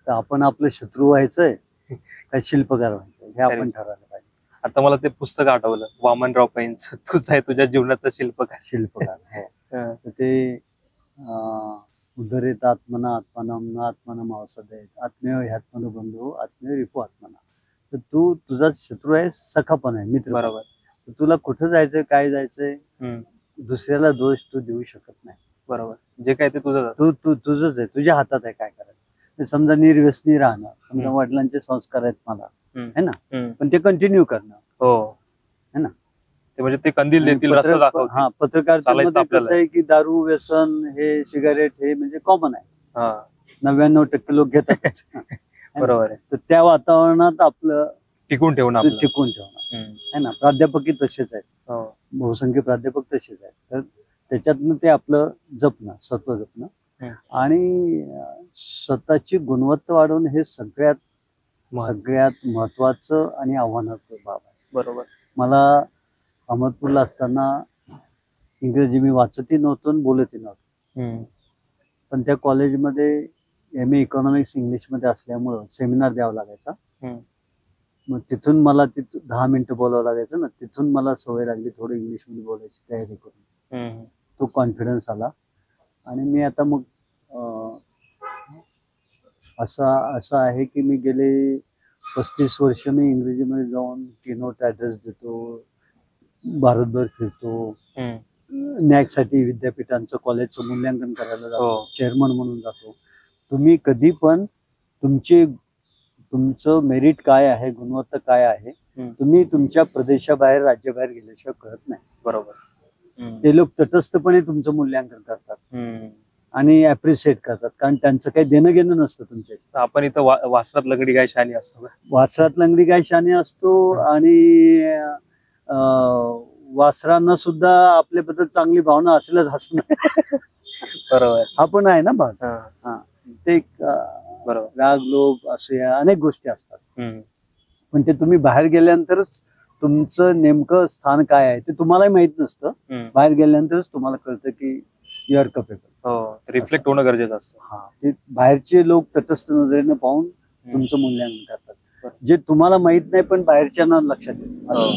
तर आपण आपलं शत्रू व्हायचंय काय शिल्पकार व्हायचंय हे आपण ठरवायला पाहिजे. आता मला ते पुस्तक आठवलं, वामनराव पैंचं, तूच आहे तुझ्या जीवनाचा शिल्पकार. तर ते उदरेत आत्मना आत्मानम न आत्मानम अवसदेत आत्मेव ह्यात्मनो बंधू आत्मेव रिपू आत्मना. तर तू तुझा शत्रू आहे, सखा पण आहे, मित्र. बरोबर. तुला कुठं जायचंय, काय जायचंय, दुसऱ्याला दोष तू देऊ शकत नाही. बरोबर. जे काय ते तुझं, तुझंच आहे, तुझ्या हातात आहे काय करायचं. समजा निर्व्यसनी राहणं, समजा वडिलांचे संस्कार आहेत मला, है ना, पण ते कंटिन्यू करणं. हो, है ना. ते म्हणजे ते कंदील देतील, रस्ता दाखवतील. हा, पत्रकारितेमध्ये कसं आहे की दारू, व्यसन, हे सिगारेट हे म्हणजे कॉमन आहे. 99% लोक घेतात. बरोबर आहे. तर त्या वातावरणात आपलं टिकून ठेवणं है ना. प्राध्यापकही तसेच आहेत, बहुसंख्य प्राध्यापक तसेच आहेत. तर त्याच्यातनं ते आपलं जपणं, सत्व जपणं आणि स्वतःची गुणवत्ता वाढवणं हे सगळ्यात महत्वाचं आणि आव्हानात्मक बाब आहे. बरोबर. मला अहमदपूरला असताना इंग्रजी मी वाचतही नव्हतो आणि बोलतही नव्हतो. पण त्या कॉलेजमध्ये MA इकॉनॉमिक्स इंग्लिशमध्ये असल्यामुळं सेमिनार द्यावा लागायचा. मग तिथून मला 10 मिनिटं बोलावं लागायचं ना. तिथून मला सवय लागली थोडं इंग्लिशमध्ये बोलायची तयारी करून. तो कॉन्फिडन्स आला आणि मी आता मग असं आहे की मी गेले 35 वर्ष मी इंग्रजीमध्ये जाऊन कीनोट ॲड्रेस देतो, भारतभर फिरतो, नॅकसाठी विद्यापीठांचं कॉलेजचं मूल्यांकन करायला जातो, चेअरमन म्हणून जातो. तुम्ही कधी पण तुमचं मेरिट काय आहे, गुणवत्ता काय आहे, तुम्ही तुमच्या प्रदेशाबाहेर, राज्याबाहेर गेल्याशिवाय कळत नाही. बरोबर. ते लोक तटस्थपणे तुमचं मूल्यांकन करतात आणि ऍप्रिशिएट करतात, कारण त्यांचं काही देणं घेणं नसतं तुमच्याशी. आपण इथं वासरात लंगडी गाय शानी असतो. वासरात लंगडी गाय शानी असतो आणि वासरांना सुद्धा आपल्याबद्दल चांगली भावना असेलच असं नाही. बरोबर. हा पण आहे ना भाग. ते राग, लोभ, असूया अनेक गोष्टी असतात. पण ते तुम्ही बाहेर गेल्यानंतरच तुमचं नेमकं स्थान काय आहे ते तुम्हालाही माहित नसतं. बाहेर गेल्यानंतरच तुम्हाला कळतं की यू आर कपेबल. रिफ्लेक्ट होणं गरजेचं असतं. ते बाहेरचे लोक तटस्थ नजरेनं पाहून तुमचं मूल्यांकन करतात, जे तुम्हाला माहित नाही पण बाहेरच्यांना लक्षात येतं.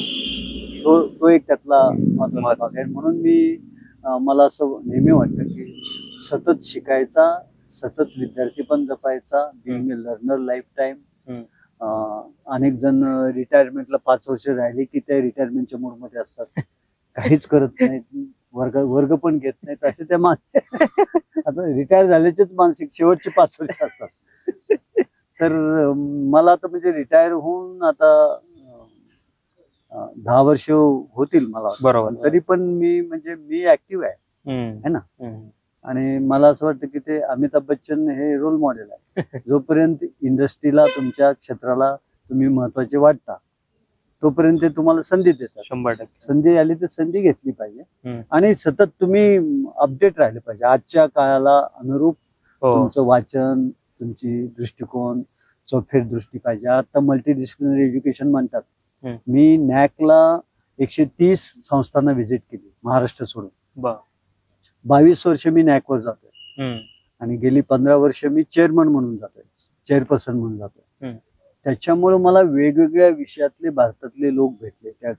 तो एक त्यातला महत्वाचा भाग आहे. म्हणून मला असं नेहमी वाटतं की सतत शिकायचा, सतत विद्यार्थी पण जपायचा, being a learner lifetime. अनेक जण रिटायरमेंटला 5 वर्ष राहिले की त्या रिटायरमेंटच्या मूड मध्ये असतात, काहीच करत नाहीत, वर्ग पण घेत नाहीत, असे त्या आता रिटायर झाल्याचेच मानसिक शेवटचे 5 वर्ष असतात. तर मला आता म्हणजे रिटायर होऊन आता 10 वर्ष होतील मला वाटतं. बरोबर. तरी पण मी ऍक्टिव्ह आहे है ना. आणि मला असं वाटतं की ते अमिताभ बच्चन हे रोल मॉडेल आहे. जोपर्यंत इंडस्ट्रीला तुमच्या क्षेत्राला तुम्ही महत्वाचे वाटता तोपर्यंत ते तुम्हाला संधी देतात. 100%. संधी आली तर संधी घेतली पाहिजे आणि सतत तुम्ही अपडेट राहिले पाहिजे. आजच्या काळाला अनुरूप तुमचं वाचन, तुमची दृष्टिकोन, चौफेर दृष्टी पाहिजे. आता मल्टीडिसिप्लिनरी एज्युकेशन म्हणतात. मी नॅकला 130 संस्थांना व्हिजिट केली महाराष्ट्र सोडून. 22 वर्ष मी नॅकवर जातोय आणि गेली 15 वर्ष मी चेअरमन म्हणून जातोय, चेअरपर्सन म्हणून जातोय. त्याच्यामुळे मला वेगवेगळ्या विषयातले भारतातले लोक भेटले. त्या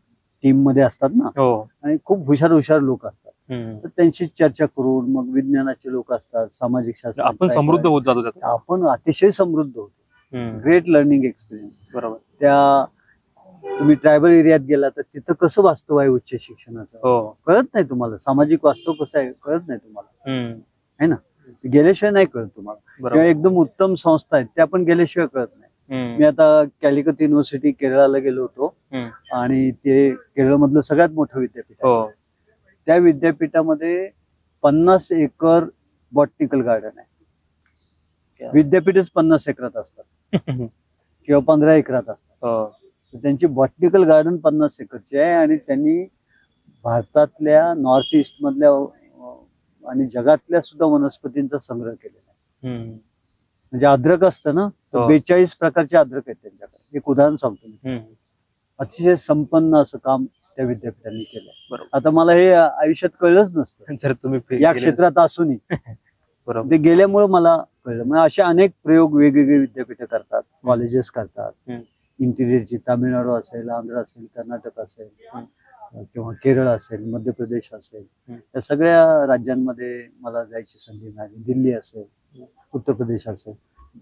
टीम मध्ये असतात ना आणि खूप हुशार लोक असतात. तर त्यांची चर्चा करून मग विज्ञानाचे लोक असतात, सामाजिक शास्त्र, आपण समृद्ध होत जातो. आपण अतिशय समृद्ध होतो. Great learning experience. बरोबर. त्या तुम्ही ट्रायबल एरियात गेला तर तिथं कसं वास्तव आहे उच्च शिक्षणाचं कळत नाही तुम्हाला. सामाजिक वास्तव कसं आहे कळत नाही तुम्हाला, है ना. गेल्याशिवाय नाही कळत तुम्हाला. किंवा एकदम उत्तम संस्था आहेत त्या पण गेल्याशिवाय कळत नाही. मी आता कॅलिकट युनिव्हर्सिटी केरळला गेलो होतो आणि ते केरळ मधलं सगळ्यात मोठं विद्यापीठ आहे. त्या विद्यापीठामध्ये 50 एकर बॉटनिकल गार्डन आहे. विद्यापीठच 50 एकरात असतात किंवा 15 एकरात असतात. त्यांची बॉटनिकल गार्डन 50 एकरची आहे आणि त्यांनी भारतातल्या नॉर्थ ईस्ट मधल्या आणि जगातल्या सुद्धा वनस्पतींचा संग्रह केलेला आहे. म्हणजे अद्रक असतं ना, 42 प्रकारचे अद्रक आहेत त्यांच्याकडे. एक उदाहरण सांगतो मी. अतिशय संपन्न असं काम त्या विद्यापीठांनी केलं. आता मला हे आयुष्यात कळलंच नसतं तुम्ही या क्षेत्रात असूनही. ते गेल्यामुळे मला कळलं. म्हणजे असे अनेक प्रयोग वेगवेगळे विद्यापीठ करतात, कॉलेजेस करतात. इंटिरियरची तामिळनाडू असेल, आंध्र असेल, कर्नाटक असेल किंवा केरळ असेल, मध्य प्रदेश असेल, या सगळ्या राज्यांमध्ये मला जायची संधी मिळाली. दिल्ली असेल, उत्तर प्रदेश असेल.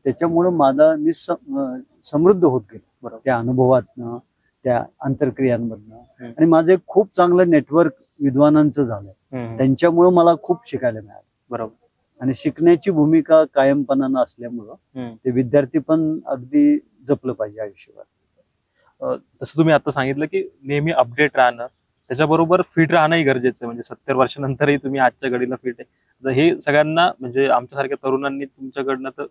त्याच्यामुळे मी समृद्ध होत गेलो त्या अनुभवातनं, त्या आंतरक्रियांमधनं. आणि माझं एक खूप चांगलं नेटवर्क विद्वानांचं झालं. त्यांच्यामुळे मला खूप शिकायला मिळालं. बरोबर. आणि शिकण्याची भूमिका कायमपणानं असल्यामुळं ते विद्यार्थी पण अगदी जपलं पाहिजे आयुष्यभर. तसं तुम्ही आता सांगितलं की नेहमी अपडेट राहणं, त्याच्याबरोबर फिट राहणंही गरजेचं. म्हणजे 70 वर्षानंतरही तुम्ही आजच्या घडीला फिट आहे. हे सगळ्यांना म्हणजे आमच्यासारख्या तरुणांनी तुमच्याकडनं तर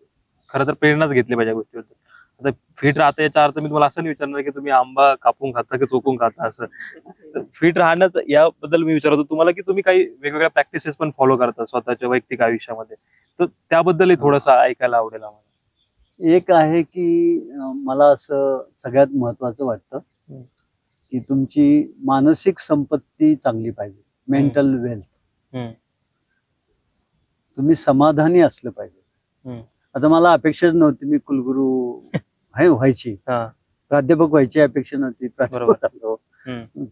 खरं तर प्रेरणाच घेतली पाहिजे गोष्टीबद्दल. आता फिट राहता याच्या अर्थ मी तुम्हाला असं नाही विचारणार की तुम्ही आंबा कापून खाता की चोकून खाता. असं फिट राहण्याचं याबद्दल मी विचारतो तुम्हाला की तुम्ही काही वेगवेगळ्या प्रॅक्टिसेस पण फॉलो करता स्वतःच्या वैयक्तिक आयुष्यामध्ये, तर त्याबद्दलही थोडंसं ऐकायला आवडेल आम्हाला. एक आहे की मला असं सगळ्यात महत्वाचं वाटतं की तुमची मानसिक संपत्ती चांगली पाहिजे. Mental wealth. तुम्ही समाधानी असलं पाहिजे. आता मला अपेक्षाच नव्हती मी कुलगुरू व्हायची, प्राध्यापक व्हायची अपेक्षा नव्हती. प्राध्यापक झालो,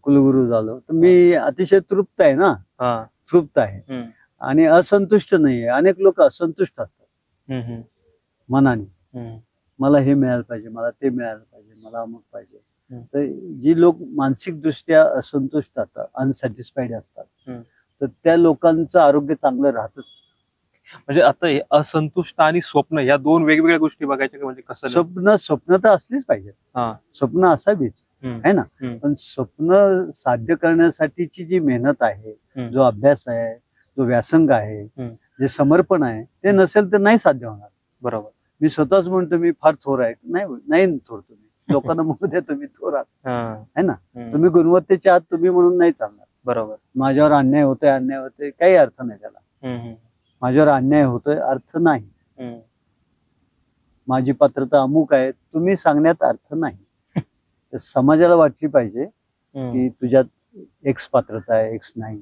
कुलगुरू झालो. तर मी अतिशय तृप्त आहे ना, तृप्त आहे आणि असंतुष्ट नाहीये. अनेक लोक असंतुष्ट असतात मनाने. मला हे मिळालं पाहिजे, मला ते मिळालं पाहिजे, मला अमुक पाहिजे. तर जी लोक मानसिक दृष्ट्या असंतुष्ट असतात, अनसॅटिस्फाईड असतात, तर त्या लोकांचं आरोग्य चांगलं राहतच. म्हणजे आता असंतुष्ट आणि स्वप्न या दोन वेगवेगळ्या गोष्टी बघायच्या. म्हणजे कसं स्वप्न तर असलीच पाहिजे, स्वप्न असावीच है ना. पण स्वप्न साध्य करण्यासाठीची जी मेहनत आहे, जो अभ्यास आहे, जो व्यासंग आहे, जे समर्पण आहे, ते नसेल तर नाही साध्य होणार. बरोबर. मी स्वतःच म्हणतो मी फार थोर आहे. नाही थोर तुम्ही. लोकांना म्हणू द्या तुम्ही थोर आहात, है ना. तुम्ही गुणवत्तेचे आहात तुम्ही म्हणून नाही चालणार. बरोबर. माझ्यावर अन्याय होतोय काही अर्थ नाही त्याला. माझ्यावर अन्याय होतोय अर्थ नाही. माझी पात्रता अमुक आहे तुम्ही सांगण्यात अर्थ नाही. तर समाजाला वाटली पाहिजे की तुझ्यात एक्स पात्रता आहे, एक्स नाही.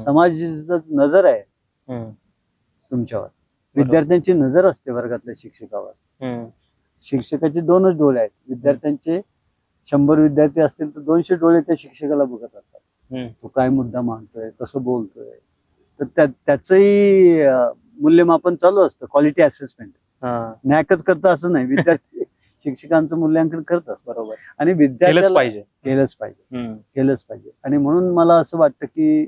समाजाची नजर आहे तुमच्यावर. विद्यार्थ्यांची नजर असते वर्गातल्या शिक्षकावर. शिक्षकाचे 2च डोळे आहेत. विद्यार्थ्यांचे 100 विद्यार्थी असतील तर 200 डोळे त्या शिक्षकाला बघत असतात. तो काय मुद्दा मांडतोय, कसं बोलतोय. तर त्याचंही मूल्यमापन चालू असतं. क्वालिटी असेसमेंट नॅकच करतं असं नाही. विद्यार्थी शिक्षकांचं मूल्यांकन करत असतं. बरोबर. आणि विद्यार्थ्याला केलंच पाहिजे. आणि म्हणून मला असं वाटतं की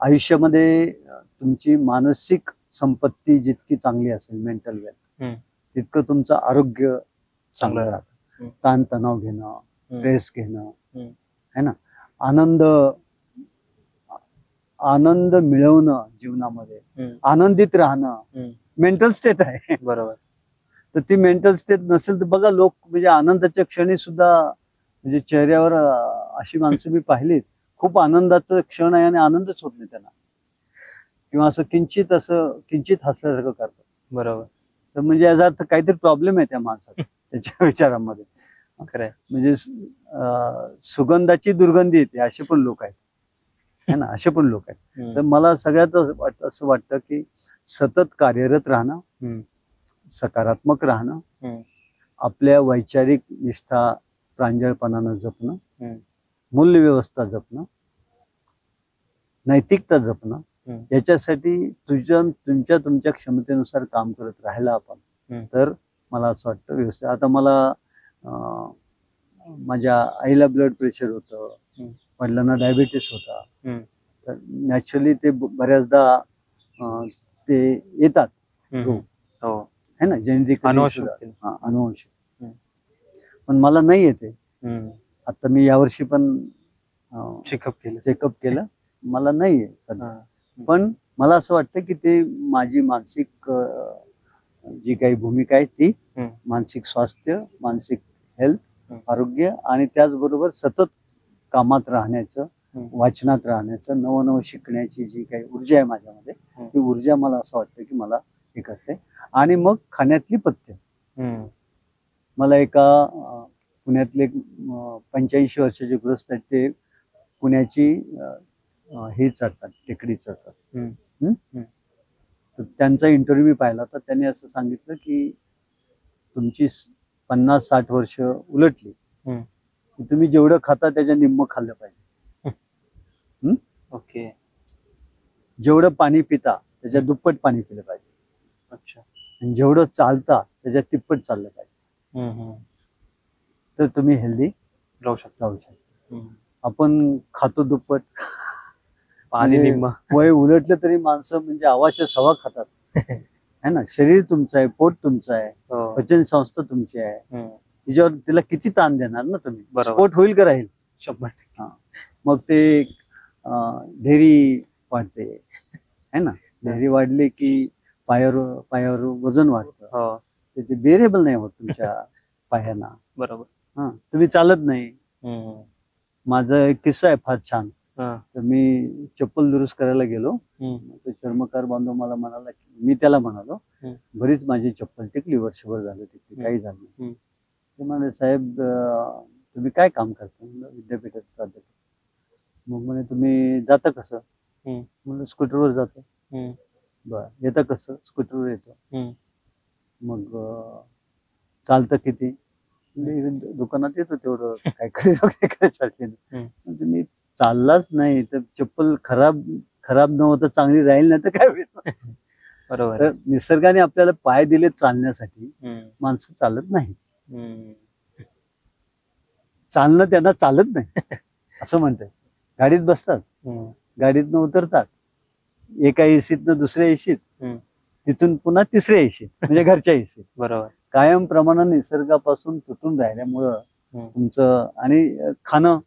आयुष्यामध्ये तुमची मानसिक संपत्ती जितकी चांगली असेल, मेंटल वेल्थ, तितकं तुमचं आरोग्य चांगलं राहतं. ताणतणाव घेणं, स्ट्रेस घेणं, है ना. आनंद आनंद मिळवणं जीवनामध्ये, आनंदित राहणं मेंटल स्टेट आहे. बरोबर. तर ती मेंटल स्टेट नसेल तर बघा, लोक म्हणजे आनंदाच्या क्षणी सुद्धा म्हणजे चेहऱ्यावर अशी माणसं मी पाहिलीत, खूप आनंदाचं क्षण आहे आणि आनंदच होत नाही त्यांना, किंवा असं किंचित हसल्यासारखं करतात. बरोबर. तर म्हणजे याचा अर्थ काहीतरी प्रॉब्लेम आहे त्या माणसाचा, त्याच्या विचारामध्ये. खरंय. म्हणजे सुगंधाची दुर्गंधी येते असे पण लोक आहेत, है ना, असे पण लोक आहेत. तर मला सगळ्यात असं वाटतं की सतत कार्यरत राहणं, सकारात्मक राहणं, आपल्या वैचारिक निष्ठा प्रांजळपणानं जपणं, मूल्यव्यवस्था जपणं, नैतिकता जपणं, याच्यासाठी तुमच्या क्षमतेनुसार काम करत राहिला आपण तर मला असं वाटतं व्यवस्थित. आता मला माझ्या आईला ब्लड प्रेशर होतं, वडिलांना डायबिटीस होता. तर नॅचरली ते बऱ्याचदा ते येतात रोग, है ना, जेनेटिक अनुवंशिक. पण मला नाही येते. आता मी यावर्षी पण चेकअप केलं, मला नाहीये सध्या. पण मला असं वाटतं की ते माझी मानसिक जी काही भूमिका आहे ती मानसिक स्वास्थ्य, मानसिक हेल्थ, आरोग्य आणि त्याचबरोबर सतत कामात राहण्याचं, वाचनात राहण्याचं, नवं शिकण्याची जी काही ऊर्जा आहे माझ्यामध्ये, ती ऊर्जा मला असं वाटतं की मला हे करते. आणि मग खाण्यातली पथ्य. मला एका पुण्यातले 85 वर्षाचे गृहस्थ आहेत, ते पुण्याची हे चढतात, टेकडी चढतात. तर त्यांचा इंटरव्ह्यू मी पाहिला, तर त्यांनी असं सांगितलं की तुमची 50-60 वर्ष उलटली की तुम्ही जेवढं खाता त्याच्या निम्म खाल्लं पाहिजे. ओके. जेवढं पाणी पिता त्याच्या दुप्पट पाणी पिलं पाहिजे. अच्छा. आणि जेवढं चालता त्याच्या तिप्पट चाललं पाहिजे. तर तुम्ही हेल्दी राहू शकता. आपण खातो दुप्पट, पाणी निम्म. वय उलटलं तरी माणसं म्हणजे आवाच्या सवा खातात, है ना. शरीर तुमचं आहे, पोट तुमचं आहे, पचन संस्था तुमची आहे, तिच्यावर तिला किती ताण देणार ना तुम्ही. स्फोट होईल का राहील? 100%. मग ते ढेरी वाढते, है ना. ढेरी वाढली की पायावर वजन वाढतं, ते बेरेबल नाही होत तुमच्या पायांना. बरोबर. तुम्ही चालत नाही. माझा एक किस्सा आहे फार छान. तर मी चप्पल दुरुस्त करायला गेलो, तो चर्मकार बांधव मला म्हणाला, मी त्याला म्हणालो बरीच माझी चप्पल टिकली, वर्षभर झालं टिकली, काही झालं नाही. ते म्हणाले, साहेब तुम्ही काय काम करता? विद्यापीठात प्राध्यापक. मग म्हणे तुम्ही जाता कसं? म्हणलं स्कूटरवर जातो. बर, येतं कसं? स्कूटरवर येतो. मग चालतं किती? दुकानात येतो तेवढं, काय करायचं. म्हणजे मी चाललाच नाही तर चप्पल खराब न होता चांगली राहील नाही तर काय होईल. बरोबर. तर निसर्गाने आपल्याला पाय दिले चालण्यासाठी, माणसं चालत नाही. चालणं त्यांना चालत नाही असं म्हणतात. गाडीत बसतात, गाडीतनं उतरतात, एका एसीतनं दुसऱ्या एसीत, तिथून पुन्हा तिसऱ्या एसीत, म्हणजे घरच्या एसीत. बरोबर. कायम प्रमाणात निसर्गापासून तुटून राहिल्यामुळं तुमचं, आणि खाणं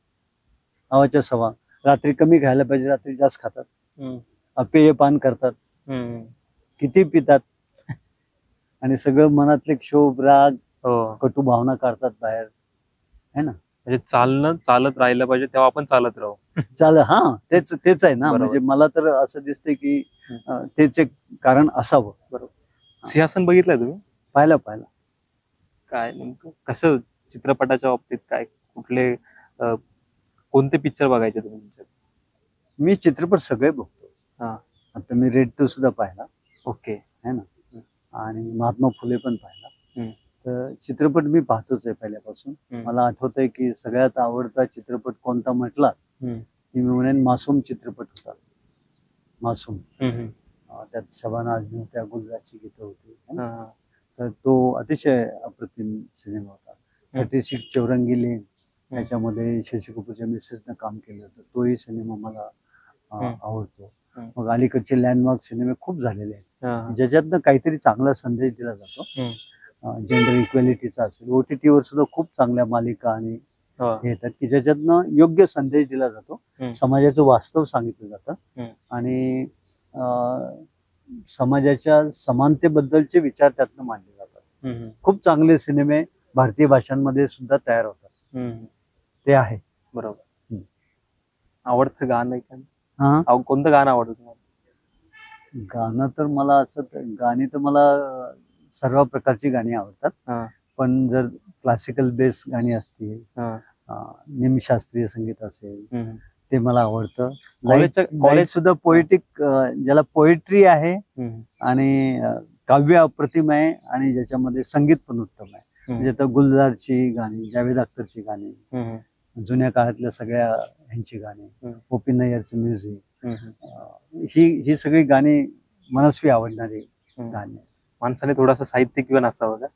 आवाच्या सवा, रात्री कमी खायला पाहिजे, रात्री जास्त खातात, अपेय पान करतात, किती पितात, आणि सगळं मनातले क्षोभ, राग, कटू भावना काढतात बाहेर, है ना. म्हणजे चालत राहिलं पाहिजे, तेव्हा आपण चालत राहू. तेच आहे ना. म्हणजे मला तर असं दिसतंय की तेच एक कारण असावं. बरोबर. सिंहासन बघितलंय तुम्ही? पाहिलं. काय नेमकं कसं, चित्रपटाच्या बाबतीत काय, कुठले कोणते पिक्चर बघायचे तुम्ही? मी चित्रपट सगळे बघतो. आता मी रेड 2 सुद्धा पाहिला. ओके. है ना. आणि महात्मा फुले पण पाहिला. तर चित्रपट मी पाहतोच आहे पहिल्यापासून. मला आठवतंय की सगळ्यात आवडता चित्रपट कोणता म्हटला की मी म्हणेन मासूम चित्रपट होता. मासूम. त्यात शबाना आझमी होत्या, गुलजारची गीतं होती. तर तो अतिशय अप्रतिम सिनेमा होता. 36 चौरंगी लेन, त्याच्यामध्ये शशी कपूरच्या मिसेसनं काम केलं होतं. तोही सिनेमा मला आवडतो. मग अलीकडचे लँडमार्क सिनेमे खूप झालेले आहेत, ज्याच्यातनं काहीतरी चांगला संदेश दिला जातो. जेंडर इक्वॅलिटीचा असेल, OTT वर सुद्धा खूप चांगल्या मालिका आणि हे येतात की ज्याच्यातनं योग्य संदेश दिला जातो, समाजाचं वास्तव सांगितलं जातं आणि समाजाच्या समानतेबद्दलचे विचार त्यातनं मांडले जातात. खूप चांगले सिनेमे भारतीय भाषांमध्ये सुद्धा तयार होतात. ते आहे. बरोबर. आवडतं गाणं हा, कोणतं गाणं आवडतं तुम्हाला? गाणं तर मला गाणी तर मला सर्व प्रकारची गाणी आवडतात. पण जर क्लासिकल बेस गाणी असतील, निमशास्त्रीय संगीत असेल, ते मला आवडतं. कॉलेज सुद्धा पोएटिक, ज्याला पोएट्री आहे आणि काव्य अप्रतिम आहे आणि ज्याच्यामध्ये संगीत पण उत्तम आहे. म्हणजे आता गुलजारची गाणी, जावेद अख्तरची गाणी, जुन्या काळातल्या सगळ्या ह्यांची गाणी, ओपी नय्यरचं म्युझिक, ही सगळी गाणी मनस्वी आवडणारी गाणी. माणसाने थोडासा साहित्यिक पण असावं का?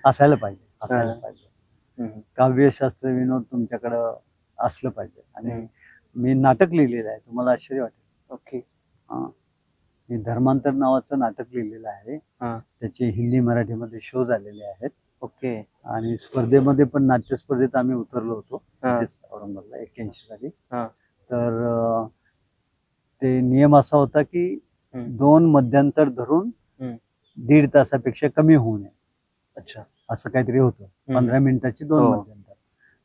असायला पाहिजे. काव्यशास्त्र विनोद तुमच्याकडं असलं पाहिजे. आणि मी नाटक लिहिलेलं आहे, तुम्हाला आश्चर्य वाटेल. ओके. मी धर्मांतर नावाचं नाटक लिहिलेलं आहे. त्याचे हिंदी मराठीमध्ये शो झालेले आहेत. ओके. आणि स्पर्धेमध्ये पण, नाट्य स्पर्धेत आम्ही उतरलो होतो औरंगाबादला 81 साली. तर ते नियम असा होता की 2 मध्यांतर धरून 1.5 तासापेक्षा कमी होऊ नये. अच्छा. असं काहीतरी होतं. 15 मिनिटाची 2 मध्यांतर.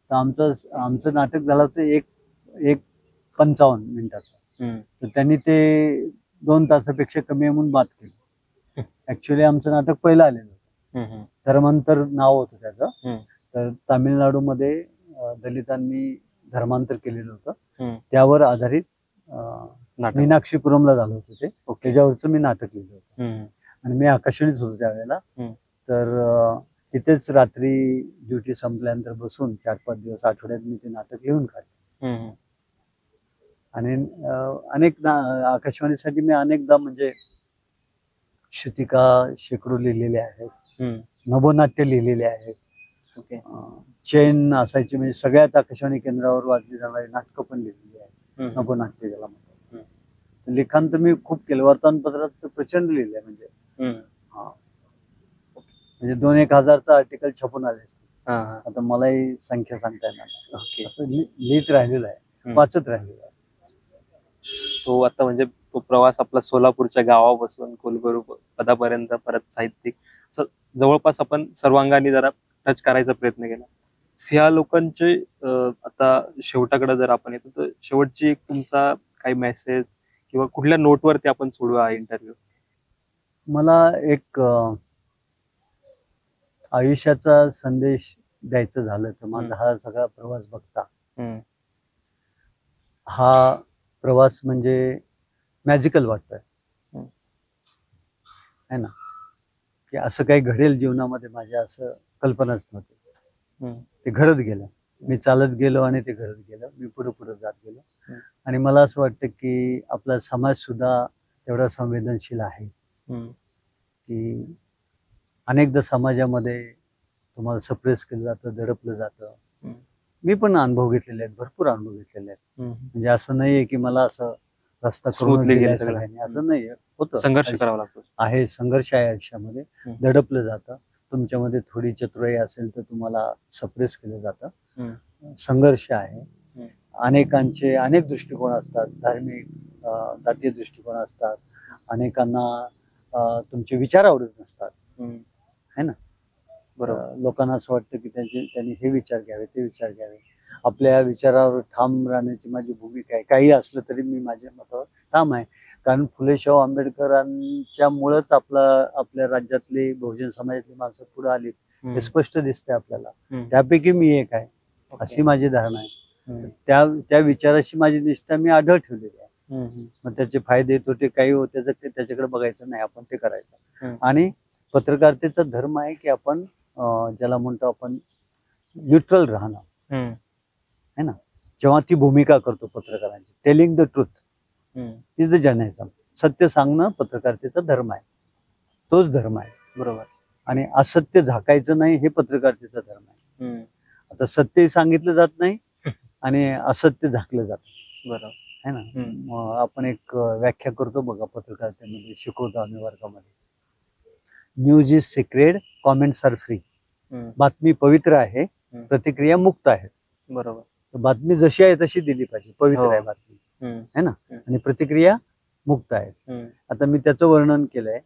तर आमचं नाटक झालं होतं 1:55 मिनिटाचं. तर त्यांनी ते 2 तासापेक्षा कमी म्हणून बात केली. ऍक्च्युअली आमचं नाटक पहिलं आलेलं होतं. धर्मांतर नाव होतं त्याचं. तर तामिळनाडूमध्ये दलितांनी धर्मांतर केलेलं होतं. त्यावर आधारित मीनाक्षीपुरमला झालं होतं ते. त्याच्यावरचं मी नाटक लिहिलं होतं. आणि मी आकाशवाणीच होतो त्यावेळेला. तर तिथेच रात्री ड्युटी संपल्यानंतर बसून 4-5 दिवस आठवड्यात मी ते नाटक लिहून काढलं. आणि अनेक आकाशवाणीसाठी मी अनेकदा म्हणजे श्रुतिका शेकडो लिहिलेले आहेत, नभोनाट्य लिहिलेले आहेत, चैन असायची म्हणजे सगळ्यात आकाशवाणी केंद्रावर वाजली जाणारी नाटकं पण लिहिलेली आहेत, नभोनाट्य ज्याला म्हणतात. लिखाण तर मी खूप केलं. वर्तमानपत्रात प्रचंड लिहिलंय. म्हणजे म्हणजे 2-1 हजार तर आर्टिकल छपून आले असते. आता मलाही संख्या सांगता येणार नाही. असं लिहित राहिलेलं आहे, वाचत राहिलेलं आहे. तो आता म्हणजे तो प्रवास आपला सोलापूरच्या गावापासून कुलगुरू पदापर्यंत, परत साहित्यिक, जवळपास आपण सर्वांगाने जरा टच करायचा प्रयत्न केला. सिंह लोकांचे आता शेवटाकडे जर आपण येतो, तर शेवटची एक तुमचा काही मेसेज किंवा कुठल्या नोटवरती आपण सोडू हा इंटरव्ह्यू? मला एक आयुष्याचा संदेश द्यायचा झालं तर माझा हा सगळा प्रवास बघता, हा प्रवास म्हणजे मॅजिकल वाटतोय है ना, की असं काही घडेल जीवनामध्ये माझ्या, असं कल्पनाच नव्हती. ते घडत गेलं. मी चालत गेलो आणि ते घडत गेलं. मी पुढे जात गेलो. आणि मला असं वाटतं की आपला समाज सुद्धा तेवढा संवेदनशील आहे की अनेकदा समाजामध्ये तुम्हाला सप्रेस केलं जातं, दडपलं जातं. मी पण अनुभव घेतलेले आहेत, भरपूर अनुभव घेतलेले आहेत. म्हणजे असं नाहीये की मला असं रस्ता करून दिलाय सगळ्यांनी, असं नाहीये. होतं, संघर्ष करावा लागतो. आहे, संघर्ष आहे आयुष्यामध्ये. दडपलं जातं. तुमच्यामध्ये थोडी चतुराई असेल तर तुम्हाला सप्रेस केलं जातं. संघर्ष आहे. अनेकांचे अनेक दृष्टिकोन असतात, धार्मिक, जातीय दृष्टिकोन असतात. अनेकांना तुमचे विचार आवडत नसतात, है ना. बरोबर. लोकांना असं वाटतं की त्यांनी हे विचार घ्यावे, ते विचार घ्यावे. आपल्या विचारावर ठाम राहण्याची माझी भूमिका आहे. काही असलं तरी मी माझ्या मतावर ठाम आहे. कारण फुले शाहू आंबेडकरांच्या मुळेच आपल्या राज्यातली बहुजन समाजातली माणसं पुढे आली, हे स्पष्ट दिसतंय आपल्याला. त्यापैकी मी एक आहे, अशी माझी धारणा आहे. त्या विचाराशी माझी निष्ठा मी आढळ ठेवलेली आहे. मग त्याचे फायदे तोटे काही होते त्याच्याकडे बघायचं नाही, आपण ते करायचं. आणि पत्रकारितेचा धर्म आहे की आपण ज्याला म्हणतो आपण न्यूट्रल राहणं, है ना. जेव्हा ती भूमिका करतो पत्रकारांची, telling the truth is the journalism. सत्य सांगणं पत्रकारितेचा धर्म आहे, तोच धर्म आहे. बरोबर. आणि असत्य झाकायचं नाही, हे पत्रकारितेचा धर्म आहे. आता सत्य सांगितलं जात नाही आणि असत्य झाकलं जात, बरोबर है ना. आपण एक व्याख्या करतो बघा पत्रकारितेमध्ये, शिकवतो आम्ही वर्गामध्ये. News is sacred, comments are free. बातमी पवित्र आहे, प्रतिक्रिया मुक्त आहे. बरोबर. तर बातमी जशी आहे तशी दिली पाहिजे, पवित्र हो. आहे बातमी, हम्म. है ना, हम्म. आणि प्रतिक्रिया मुक्त आहे. हम्म. आता मी त्याचं वर्णन केलंय,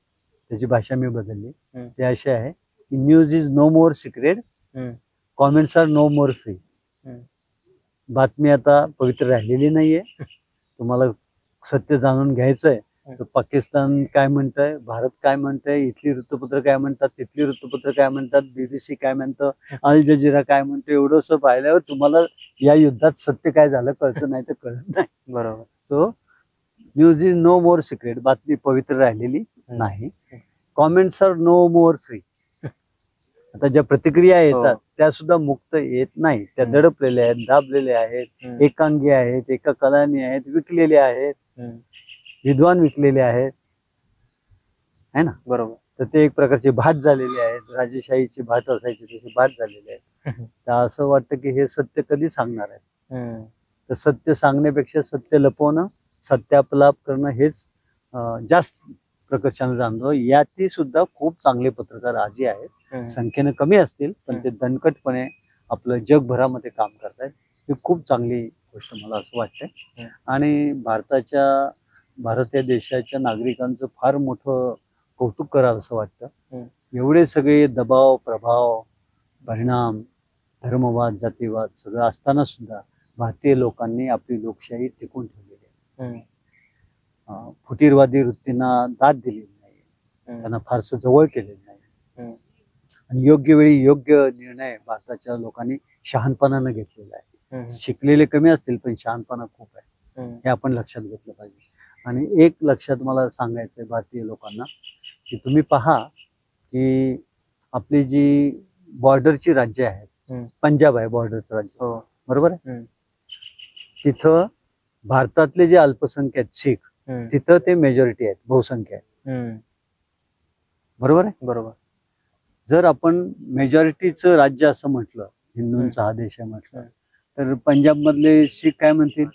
त्याची भाषा मी बदलली. हम्म. ते असे आहे की news is no more secret, hmm. Comments are no more free. Hmm. बातमी आता पवित्र राहिलेली नाहीये. तुम्हाला सत्य जाणून घ्यायचंय तर पाकिस्तान काय म्हणतंय, भारत काय म्हणतंय, इथली वृत्तपत्र काय म्हणतात, तिथली वृत्तपत्र काय म्हणतात, BBC काय म्हणतं, अल जजीरा काय म्हणतो, एवढंसं पाहिल्यावर तुम्हाला या युद्धात सत्य काय झालं कळतं, नाही तर कळत नाही. बरोबर. So news is no more sacred, बातमी पवित्र राहिलेली नाही. Comments are no more free. आता ज्या प्रतिक्रिया येतात त्या सुद्धा मुक्त येत नाही, त्या दडपलेल्या आहेत, दाबलेल्या आहेत, एकांगी आहेत, एका कलानी आहेत, विकलेले आहेत, विद्वान विकलेले आहेत, है ना. बरोबर. तर ते एक प्रकारचे भात झालेले आहेत, राजेशाहीचे भात असायचे तसे भात झालेले आहेत. तर असं वाटतं की हे सत्य कधी सांगणार आहे. तर सत्य सांगण्यापेक्षा सत्य लपवणं, सत्यापलाप करणं हेच जास्त प्रकर्षाने जाणतो. याती सुद्धा खूप चांगले पत्रकार आजही आहेत, संख्येने कमी असतील पण ते दणकटपणे आपलं जगभरामध्ये काम करतायत. ही खूप चांगली गोष्ट मला असं वाटतंय. आणि भारत या देशाच्या नागरिकांचं फार मोठं कौतुक करावं असं वाटतं. एवढे सगळे दबाव, प्रभाव, परिणाम, धर्मवाद, जातीवाद सगळं असताना सुद्धा भारतीय लोकांनी आपली लोकशाही टिकून ठेवलेली आहे. फुटीरवादी वृत्तींना दाद दिलेली नाही, त्यांना फारसं जवळ केलेलं नाही, आणि योग्य वेळी योग्य निर्णय भारताच्या लोकांनी शहाणपणानं घेतलेला आहे. शिकलेले कमी असतील पण शहाणपणा खूप आहे, हे आपण लक्षात घेतलं पाहिजे. आणि एक लक्षात मला सांगायचं आहे भारतीय लोकांना की तुम्ही पहा की आपली जी बॉर्डरची राज्य आहेत, पंजाब आहे बॉर्डरचं राज्य, बरोबर आहे, तिथं भारतातले जे अल्पसंख्याक शीख, तिथं ते मेजॉरिटी आहेत, बहुसंख्य आहेत, बरोबर आहे. बरोबर. जर आपण मेजॉरिटीचं राज्य असं म्हटलं, हिंदूंचा हा देश आहे म्हटलं, तर पंजाब मधले शीख काय म्हणतील,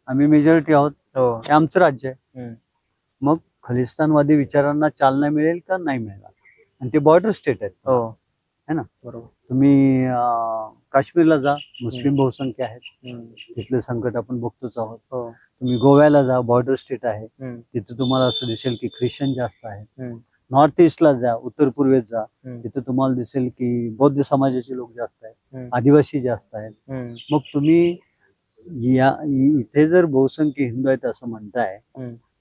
आम्ही मेजॉरिटी आहोत, हे आमचं राज्य आहे. मग खलिस्तानवादी विचारांना चालना मिळेल का, नाही मिळणार. आणि ते बॉर्डर स्टेट आहेत, है ना. बरोबर. तुम्ही काश्मीरला जा, मुस्लिम बहुसंख्य आहेत, तिथलं संकट आपण बघतोच आहोत. तुम्ही गोव्याला जा, बॉर्डर स्टेट आहे, तिथे तुम्हाला असं दिसेल की ख्रिश्चन जास्त आहेत. नॉर्थ ईस्टला जा, उत्तर पूर्वेत जा, तिथे तुम्हाला दिसेल की बौद्ध समाजाचे लोक जास्त आहेत, आदिवासी जास्त आहेत. मग तुम्ही इथे जर बहुसंख्य हिंदू आहेत असं म्हणताय,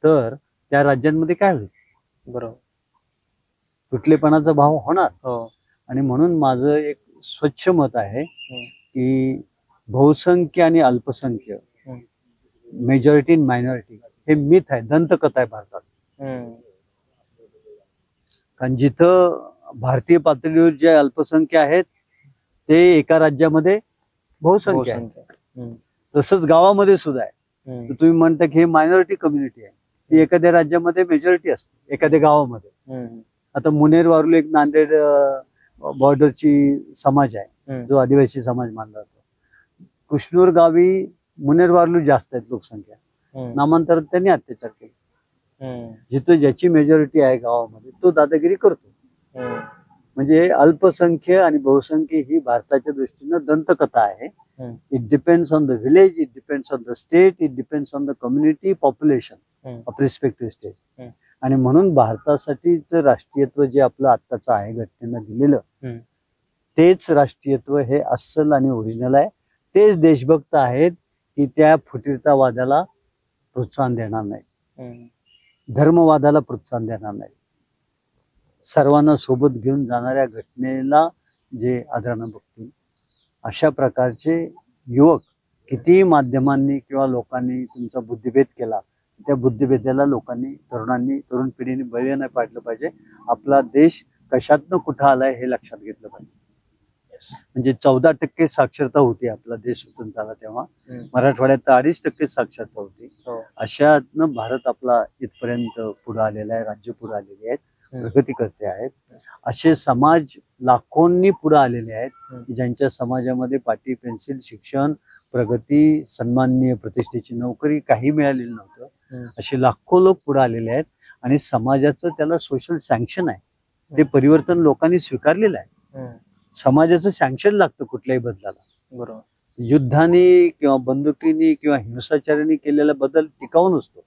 तर त्या राज्यांमध्ये काय होईल. बरोबर. तुटलेपणाचा भाव होणार. आणि म्हणून माझं एक स्वच्छ मत आहे की बहुसंख्य आणि अल्पसंख्य, मेजॉरिटी आणि मायनॉरिटी हे मिथ आहे, दंतकथा आहे भारतात. कारण जिथं भारतीय पातळीवर जे अल्पसंख्य आहेत ते एका राज्यामध्ये बहुसंख्य आहे, तसंच गावामध्ये सुद्धा आहे. तर तुम्ही म्हणता की हे मायनॉरिटी कम्युनिटी आहे, ती एखाद्या राज्यामध्ये मेजॉरिटी असते, एखाद्या गावामध्ये. आता मुनेर वारुल एक नांदेड बॉर्डरची समाज आहे, जो आदिवासी समाज मानला जातो. कृष्णूर गावी मुनेर वारुल जास्त आहेत लोकसंख्या, नामांतरात त्यांनी अत्याचार केले. जिथं ज्याची मेजॉरिटी आहे गावामध्ये तो दादागिरी करतो. म्हणजे अल्पसंख्य आणि बहुसंख्य ही भारताच्या दृष्टीनं दंतकथा आहे. It depends on the village, it depends on the state, it depends on the community population of respective state. आणि म्हणून भारतासाठीच राष्ट्रीयत्व जे आपलं आत्ताचं आहे, घटनेनं दिलेलं तेच राष्ट्रीयत्व हे अस्सल आणि ओरिजिनल आहे. तेच देशभक्त आहेत की त्या फुटीरतावादाला प्रोत्साहन देणार नाही, धर्मवादाला प्रोत्साहन देणार नाही, सर्वांना सोबत घेऊन जाणाऱ्या घटनेला जे आदरानं बघतील अशा प्रकारचे युवक. कितीही माध्यमांनी किंवा लोकांनी तुमचा बुद्धिभेद केला, त्या बुद्धिभेदाला लोकांनी, तरुण पिढीने बळी नाही पाडलं पाहिजे. आपला देश कशातनं कुठं आलाय हे लक्षात घेतलं पाहिजे. म्हणजे 14% साक्षरता होती आपला देश स्वतंत्र झाला तेव्हा, मराठवाड्यात तर 2.5% साक्षरता होती. अशातनं भारत आपला इथपर्यंत पुढे आलेला आहे, राज्य पुढे आलेली आहेत, प्रगती करते आहेत. असे समाज लाखोंनी पुढे आलेले आहेत ज्यांच्या समाजामध्ये पाटी पेन्सिल, शिक्षण, प्रगती, सन्माननीय प्रतिष्ठेची नोकरी काही मिळालेलं नव्हतं. असे लाखो लोक पुढे आलेले आहेत आणि समाजाचं त्याला सोशल सँक्शन आहे, ते परिवर्तन लोकांनी स्वीकारलेलं आहे. समाजाचं सँक्शन लागतं कुठल्याही बदलाला. बरोबर. युद्धाने किंवा बंदुकीने किंवा हिंसाचाराने केलेला बदल टिकाऊ नसतो.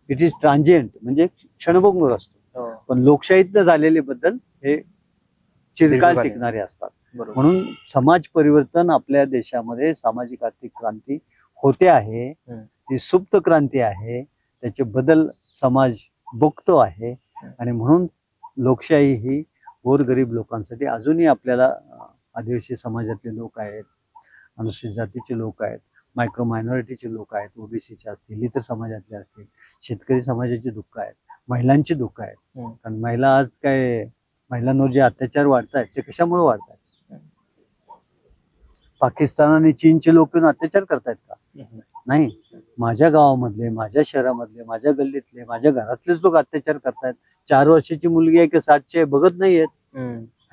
इट इज ट्रान्झिएंट, म्हणजे क्षणभंगूर असतो. पण लोकशाहीतनं झालेले बदल हे चिरकाल दीर्घकालीन. टिकणारे असतात. बरोबर. म्हणून समाज परिवर्तन आपल्या देशामध्ये सामाजिक आर्थिक क्रांती होते आहे. ही सुप्त क्रांती आहे. त्याचे बदल समाज बघतो आहे. आणि म्हणून लोकशाही ही गोरगरीब लोकांसाठी अजूनही आपल्याला आदिवासी समाजातले लोक आहेत, अनुसूचित जातीचे लोक आहेत, मायक्रो मायनॉरिटीचे लोक आहेत, ओबीसीचे असतील, इतर समाजातले असतील, शेतकरी समाजाचे दुःख आहेत, महिलांची दुःख आहेत. कारण महिलांवर जे अत्याचार वाढत आहेत ते कशामुळे वाढत आहेत? पाकिस्तान आणि चीनचे लोक येऊन अत्याचार करतायत का? नाही. माझ्या गावामधले, माझ्या शहरामधले, माझ्या गल्लीतले, माझ्या घरातलेच लोक अत्याचार करतायत. 4 वर्षाची मुलगी आहे की 60ची आहे बघत नाहीयेत,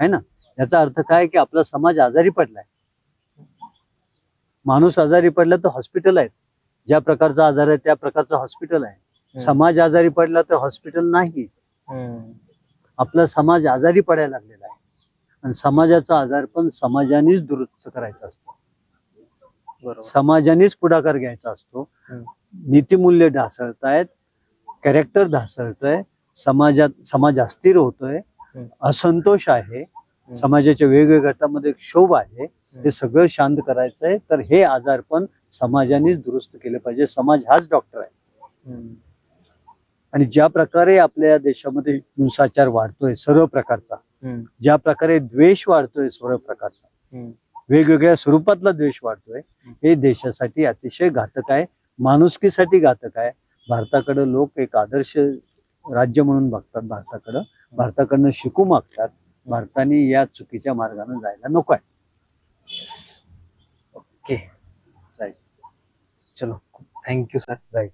है ना? याचा अर्थ काय की आपला समाज आजारी पडलाय. माणूस आजारी पडला तर हॉस्पिटल आहेत, ज्या प्रकारचा आजार आहे त्या प्रकारचं हॉस्पिटल आहे. समाज आजारी पडला तर हॉस्पिटल नाही. आपला समाज आजारी पडायला लागलेला आहे. आणि समाजाचा आजार पण समाजानेच दुरुस्त करायचा असतो. समाजानेच पुढाकार घ्यायचा असतो. नीतिमूल्य ढासळतायत, कॅरेक्टर ढासळतंय, समाज अस्थिर होतोय, असंतोष आहे, समाजाच्या वेगवेगळ्या गटामध्ये क्षोभ आहे. हे सगळं शांत करायचंय तर हे आजार पण समाजानेच दुरुस्त केले पाहिजे. समाज हाच डॉक्टर आहे. आणि ज्या प्रकारे आपल्या देशामध्ये हिंसाचार वाढतोय सर्व प्रकारचा, ज्या प्रकारे द्वेष वाढतोय सर्व प्रकारचा, वेगवेगळ्या स्वरूपातला द्वेष वाढतोय, हे देशासाठी अतिशय घातक आहे, माणुसकीसाठी घातक आहे. भारताकडे लोक एक आदर्श राज्य म्हणून बघतात. भारताकडनं शिकू मागतात. भारताने या चुकीच्या मार्गाने जायला नको आहे. Okay, right. चलो, थँक्यू सर. राईट.